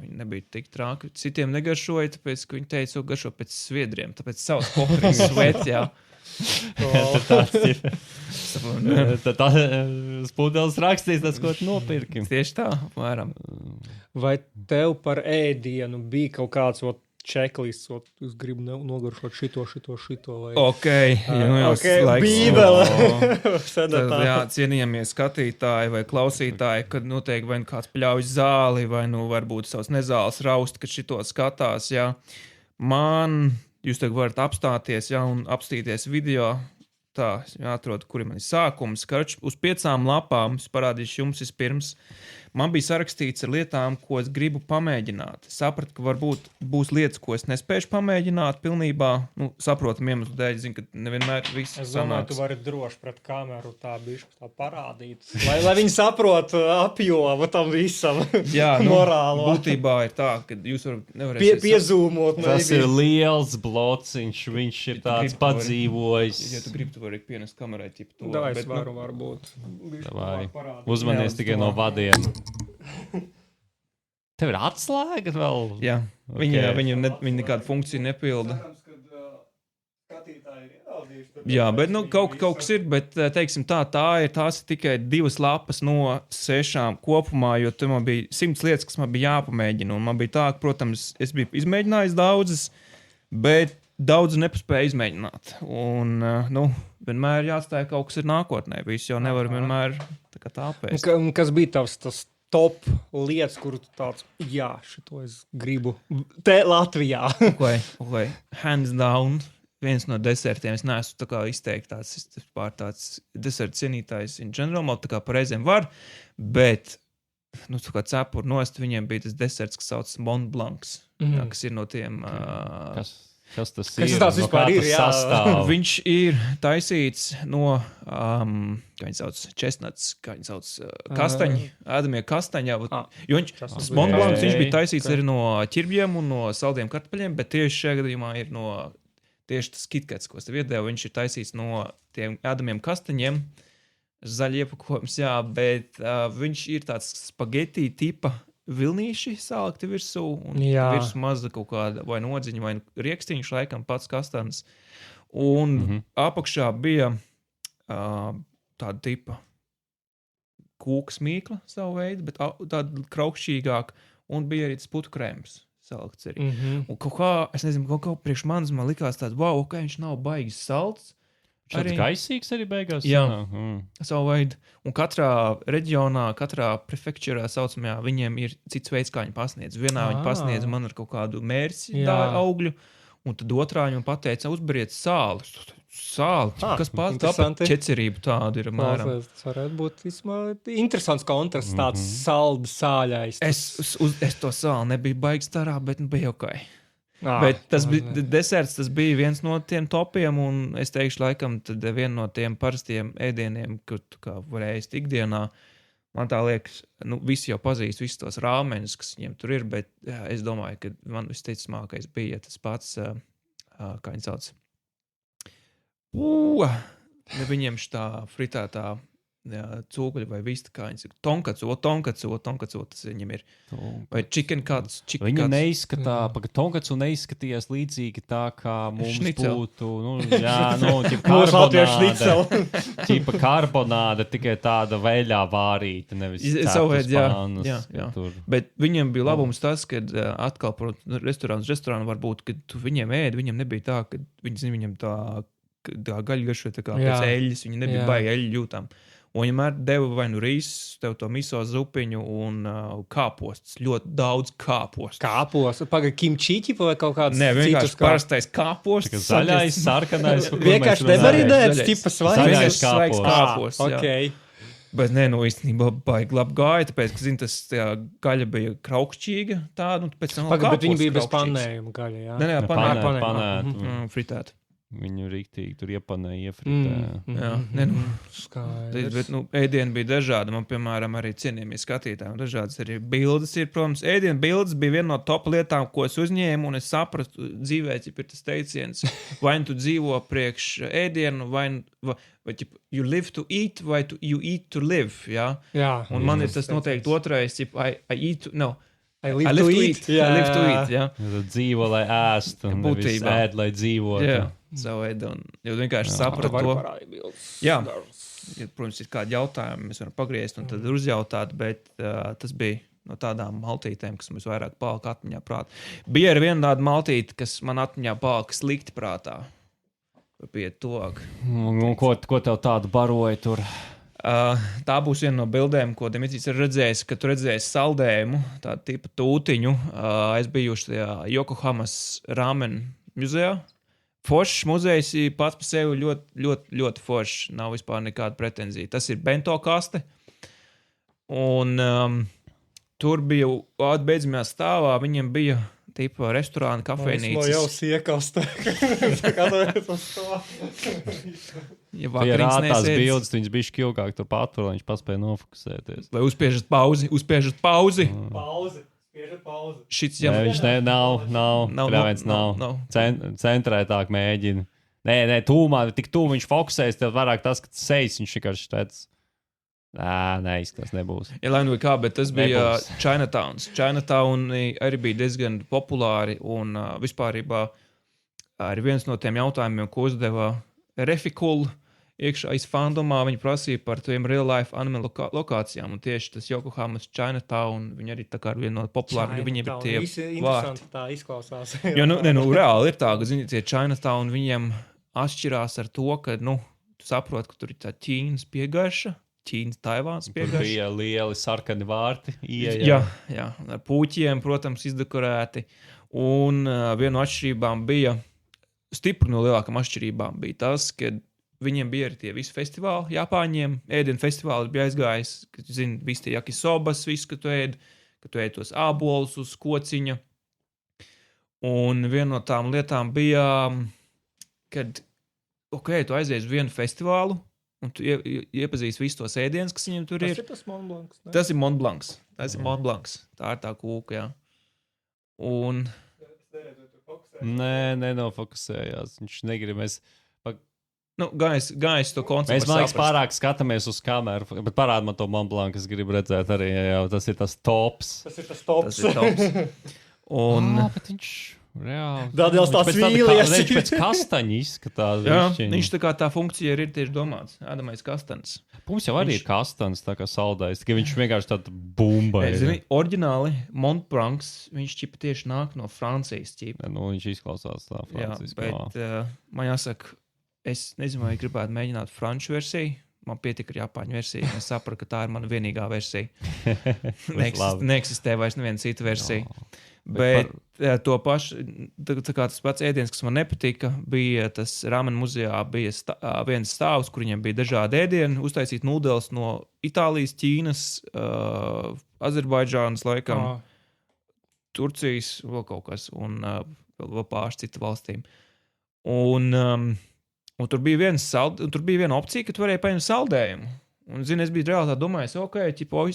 viņi nebija tik trāki. Citiem negaršoja, tāpēc, ka viņi teica, garšo pēc sviedriem, tāpēc savas pokarijas svet, Tā spūdeles rakstīs, tas, ko tu nopirki. Tieši tā, apmēram. Vai tev par ēdienu bija kaut kāds checklists, es gribu nogaršot šito vai... Bībele! Cienījamies skatītāji vai klausītāji, kad noteikti vai kāds pļauj zāli, vai varbūt savs nezāles raust, kad šito skatās, Jūs tagad varat apstāties, un apstīties video. Tā, jāatrod, kur ir mani sākums. Karč, uz 5 lapām es parādīšu jums vispirms. Man bija sarakstīts ar lietām, ko es gribu pamēģināt. Es sapratu, ka varbūt būs lietas, ko es nespēšu pamēģināt pilnībā. Saprotam iemeslu dēļ, zinu, ka nevienmēr viss sanāks. Es domāju, tu vari droši pret kameru tā bišķi tā parādīt. Lai viņi saprot apjomu tam visam. Morālo. Būtībā ir tā, ka jūs nevarēsiet... Piezūmot. Tas ir liels blociņš, viņš ir tāds padzīvojis. Ja tu gribi, tu vari pienest kamerai tipu to. Da, es varu varbūt. Uzmanies tikai no vadiem. Tev ir atslēga vēl? Jā, viņi nekādu funkciju nepilda. Jā, bet kaut kas ir, bet teiksim tās ir tikai 2 lapas no 6 kopumā, jo tur man bija 100 lietas, kas man bija jāpamēģina. Un man bija tā, ka, protams, es biju izmēģinājis daudzas, bet daudz nepaspēju izmēģināt. Un, vienmēr jāatstāja kaut kas ir nākotnē. Viss jau nevar vienmēr tā pēst. Kas bija tas top lietas, kuru tu tāds, šito es gribu te Latvijā? Okay. Hands down. Viens no desertiem. Es neesmu tā kā izteikti tāds deserta cienītājs in general. Man tā kā pareiziem var, bet tā kā cepur nost, viņiem bija tas deserts, kas sauc Mont Blancs, kas ir no tiem... Kas tas ir? Kas tas vispār ir? Viņš ir taisīts no, kā viņi sauc, chestnuts, kā viņi sauc, kastaņi, ēdamie kastaņi. Jo Mont Blancs viņš bija taisīts arī no ķirbjiem un no saldiem kartupeļiem, bet tieši šajā gadījumā ir no tieši tas KitKats, ko es tev iedēvu, viņš ir taisīts no tiem ēdamiem kastaņiem, zaļi iepakojums, jā, bet viņš ir tāds spagetī tipa vilnīši salikti virsū, un virsū maza kaut kāda vai nodziņa, vai riekstiņš, laikam pats kastanis, un apakšā bija tāda tipa kūkas mīkla savu veidu, bet tāda kraukšķīgāk, un bija arī tas putu krēms salikts arī. Un kaut kā, es nezinu, kaut kā priekš manis man likās tāds, wow, ka viņš nav baigis salds. Šāds gaisīgs arī beigās? Jā, savu veidu. Un katrā reģionā, katrā prefekčurā saucamajā, viņiem ir cits veids, kā viņi pasniedz. Vienā viņi pasniedz man ar kaut kādu mērci augļu, un tad otrā viņam pateica, uzberiet sāli. Sāli, kas tāpēc ķecerība tāda ir, mēram. Tas varētu būt interesants kontrasts, tāds saldu sāļais. Es to sāli nebiju baigs tarā, bet bija ok. Bet tas deserts, tas bija viens no tiem topiem, un es teikšu, laikam, tad viena no tiem parastiem ēdieniem, kur tu kā varēji ēst ikdienā, man tā liekas, visi jau pazīst visus tos rāmeņus, kas viņiem tur ir, bet es domāju, ka man visticamākais bija tas pats, kā viņi sauc, viņiem šitā fritētā cūkuļi vai vista, kā viņi saka, tonkatsu, tas viņam ir. Vai chicken cuts. Viņa neizskatā, tonkatsu neizskatījās līdzīgi tā, kā mums būtu, ķipa karbonāda, tikai tāda veļā vārīta, nevis ceptas pānas. Jā. Bet viņiem bija labums tas, kad atkal, restorānu var būt, kad viņiem viņiem nebija tā, kad viņiem tā gaļa garšo tā kā pēc eļļas, viņi nebija baigi eļļu jūtām. Un vienmēr deva vai risu, tev to miso zupiņu un kāpostus. Ļoti daudz kāpostus. Kāpostus? Kimči vai kaut kāds citus? Nē, vienkārši parastais kāpostus. Zaļais, sarkanais. Vienkārši nemarinēts, tipa svaigs kāpostus. Okay. Bet īstenībā baigi labi gāja, tāpēc, ka, tas gaļa bija kraukšķīga tāda, un pēc tam bet viņi bija bez panējuma gaļa, jā? Nē, panēt. Fritēt. Viņu rīktīgi tur iepanēja, iefritē. Skaidrs. Bet, ēdieni bija dažādi. Man, piemēram, arī cienījamie skatītāji. Dažādas arī bildes ir, protams. Ēdienu bildes bija viena no top lietām, ko es uzņēmu, un es sapratu dzīvē, ja ir tas teiciens, vai tu dzīvo priekš ēdienu, vai you live to eat, vai you eat to live, jā? Un man ir tas noteikti otrais, I eat to, I live to eat. I live to eat, jā. Dzīvo, lai ēst, un nevis ēd, lai dzīvot. Jā, savu ēdu, un jau vienkārši sapratu to. Jā, protams, ir kādi jautājumi, mēs varam pagriezt un tad uzjautāt, bet tas bija no tādām maltītēm, kas mums vairāk palika atmiņā prātā. Bija arī viena tāda maltīte, kas man atmiņā palika slikti prātā. Pie tuvāk. Ko tev tādu baroja tur? Tā būs viena no bildēm, ko Dimitris ir redzējis, kad tu redzēsi saldējumu, tādu tipu tūtiņu. Es biju tajā Yokohamas ramen muzejā. Foršs muzejs pats par sevi ļoti, ļoti, ļoti foršs. Nav vispār nekāda pretenzija. Tas ir bento kaste. Un tur bija atbeidzamajā stāvā, viņiem bija tipa restorāna, kafejnīcas. Es jau siekasta. Skatoties uz to. Ja rād tās bildes, viņas bišķi ilgāk tur patur, lai viņš paspēja nofokusēties. Vai uzspiežat pauzi? Uzspiežat pauzi? Spiežat pauzi. Šits jau... Nē, viņš nav. Centrētāk mēģina. Nē, tūmā, tik tūm viņš fokusēs, tev vairāk tas, ka sejas viņš vienkārši tāds... Nē, tas nebūs. Ja, lai nu kā, bet tas bija Chinatowns. Chinatown arī bija diezgan populāri un vispārībā arī viens no tiem jautājumiem, ko uzdeva Refikul iekšā fandomā, viņi prasīja par tiem real life anime lokācijām un tieši tas Yokohamas Chinatown, viņi arī tā kā viena no populāriem, viņiem ir tie vārti. Tā izklausās. Jo, reāli ir tā, ka, zini, tie Chinatown viņiem atšķirās ar to, ka, tu saproti, ka tur ir tā Ķīnas piegarša, Ķīnas, Taivāns piegarša. Tur bija lieli sarkani vārti. Jā, ar pūķiem, protams, izdekorēti. Un viena no atšķirībām bija, stipri no lielākām atšķirībām bija tas, ka viņiem bija arī tie visi festivāli, Japāņiem, ēdienu festivāli bija aizgājis, ka, zini, visi tie yakisobas, visu, ka tu ēd tos ābolus uz kociņa. Un viena no tām lietām bija, kad, tu aizies uz vienu festivālu, un tu iepazīsti visus tos ēdienus, kas viņiem tur ir. Tas ir tas Mont Blancs, ne? Tas ir Mont Blancs. Tas ir Mont Blancs. Tā ir tā kūka, jā. Un... Nē, nenofokusējās. Viņš negrib. Gājis to konceptu. Mēs, man liekas, pārāk skatāmies uz kameru, bet parāda man to Mont Blanc, es gribu redzēt arī, jau tas ir tas tops. Tas ir tas tops. Bet viņš reāli... Dādēļ tās vīlies. Viņš pēc kastaņa izskatās. Jā, viņš tā kā tā funkcija ir tieši domāts. Ēdamais kastaņs. Mums jau arī ir kastaņs, tā kā saldais, tikai viņš vienkārši tāda bumba ir. Zini, oriģināli Mont Blanc, viņš ķipa tieši nāk no Francijas ķipa. Viņš izklausās tā franciski. Jā, bet man jāsaka, es nezinu, vai gribētu mēģināt franču versiju. Man pietika ar japāņu versiju. Es sapratu, ka tā ir mana vienīgā versija. Neeksistē vairs neviena cita versija. Bet to pašu, tā kā tas pats ēdiens, kas man nepatika, bija tas Ramen muzejā, bija viens stāvs, kur viņiem bija dažādi ēdieni, uztaisīt nūdeles no Itālijas, Ķīnas, Azerbaidžānas laikam, Turcijas, vēl kaut kas, un vēl pāris citu valstīm. Un tur bija viena opcija, ka tu varēji paņemt saldējumu. Un, zini, es biju reāli tā domājis,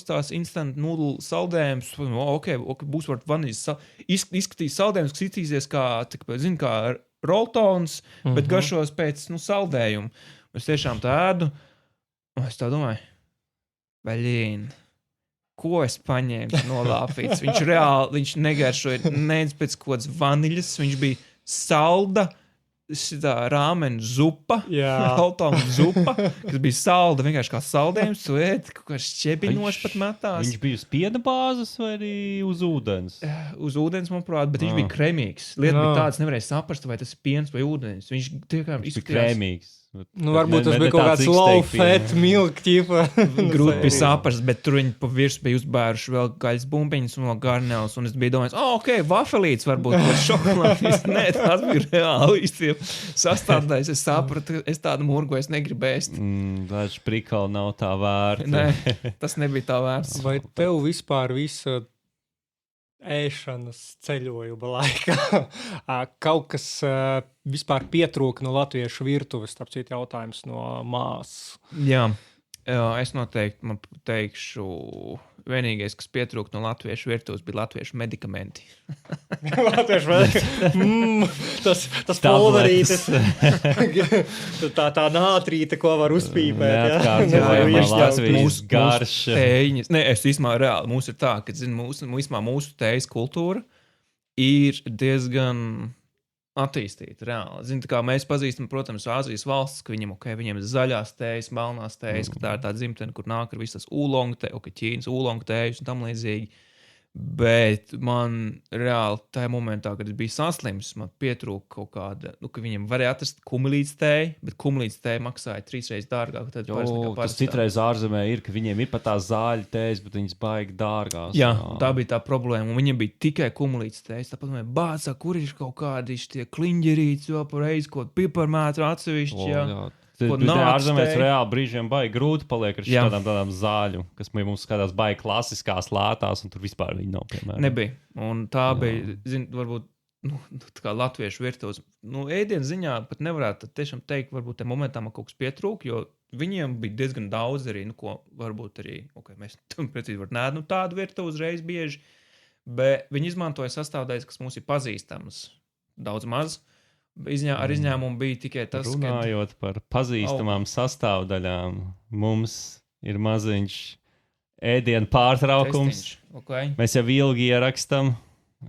tās instant noodle saldējums, būs var vanīļas, izskatīs saldējums, kas izskatīsies kā roltons, bet garšos pēc, saldējumu. Es tiešām tā ēdu, un es tā domāju, ko es paņēmu nolāpīts? Viņš negaršoja nec pēc kaut kādas vaniļas, viņš bija salda, šitā rāmena zupa, roltona zupa, kas bija salda, vienkārši kā saldējums, tu ēd, kaut kā šķebinoši pat metās. Viņš bija uz piena bāzes vai arī uz ūdens? Uz ūdens, manuprāt, bet viņš bija kremīgs. Lieta bija tāds, nevarēja saprast, vai tas ir piens vai ūdens. Viņš tiešām izskatījās kremīgs. Varbūt tas bija kaut kāds low fat milk ķipa. Grūti bija saprast, bet tur viņi pa virsmu bija uzbēruši vēl gaļas bumbiņas un vēl garneles, un es biju domājis, vafelītes varbūt par šokolādīs. Nē, tas bija reāli īsti sastādājis. Es sapratu, es tādu murgu es negribu ēst. Tāds prikali nav tā vērts. Nē, tas nebija tā vērts. Vai tev vispār visa ēšanas ceļojuma laikā kaut kas vispār pietrūka no latviešu virtuves, starp citu jautājums no māsas? Jā, es noteikti teikšu, vienīgais, kas pietrūka no latviešu virtuves, bija latviešu medikamenti. Latviešu medikamenti. Tas pulverītes. tā nātrīte, ko var uzpīpēt. Latvijas garša. Nē, es īstumā reāli. Mums ir tā, ka mūsu tējas kultūra ir diezgan attīstīta reāli. Zini, tā kā mēs pazīstam, protams, Āzijas valstis, ka viņiem ir zaļās tējas, melnās tējas, ka tā ir tā dzimtene, kur nāk ar visas ūlong tējas, Ķīnas ūlong tējas un tam līdzīgi. Bet man reāli tajā momentā, kad es biju saslims, man pietrūka kaut kāda, ka viņiem varēja atrast kumulītes tēju, bet kumulītes tēja maksāja 3 reizes dārgāk. Tas citreiz ārzemē ir, ka viņiem ir pat tās zāļu tējas, bet viņas baigi dārgās. Jā, tā bija tā problēma, un viņiem bija tikai kumulītes tējas. Tāpat man bācā, kur ir kaut kādi tie kliņģerītes vēl par reizi, kaut piparmētru atsevišķi, jā. Ārzemēs reāli brīžiem baigi grūti paliek ar tādām zāļu, kas mums skatās baigi klasiskās lētās, un tur vispār viņi nav, piemēram. Nebija. Un tā bija, varbūt, tā kā latviešu virtuves. Ēdienas ziņā pat nevarētu tiešām teikt, varbūt te momentā man kaut kas pietrūk, jo viņiem bija diezgan daudz arī, ko varbūt arī, mēs precīzi var nēd, tādu virtuvi uzreiz bieži, bet viņi izmantoja sastāvdaļas, kas mums ir pazīstamas daudz maz. Ar izņēmumu bija tikai tas, runājot par pazīstamām sastāvdaļām, mums ir maziņš ēdienu pārtraukums. Mēs jau ilgi ierakstam,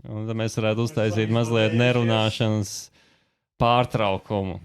un tad mēs varētu uztaisīt mazliet nerunāšanas pārtraukumu.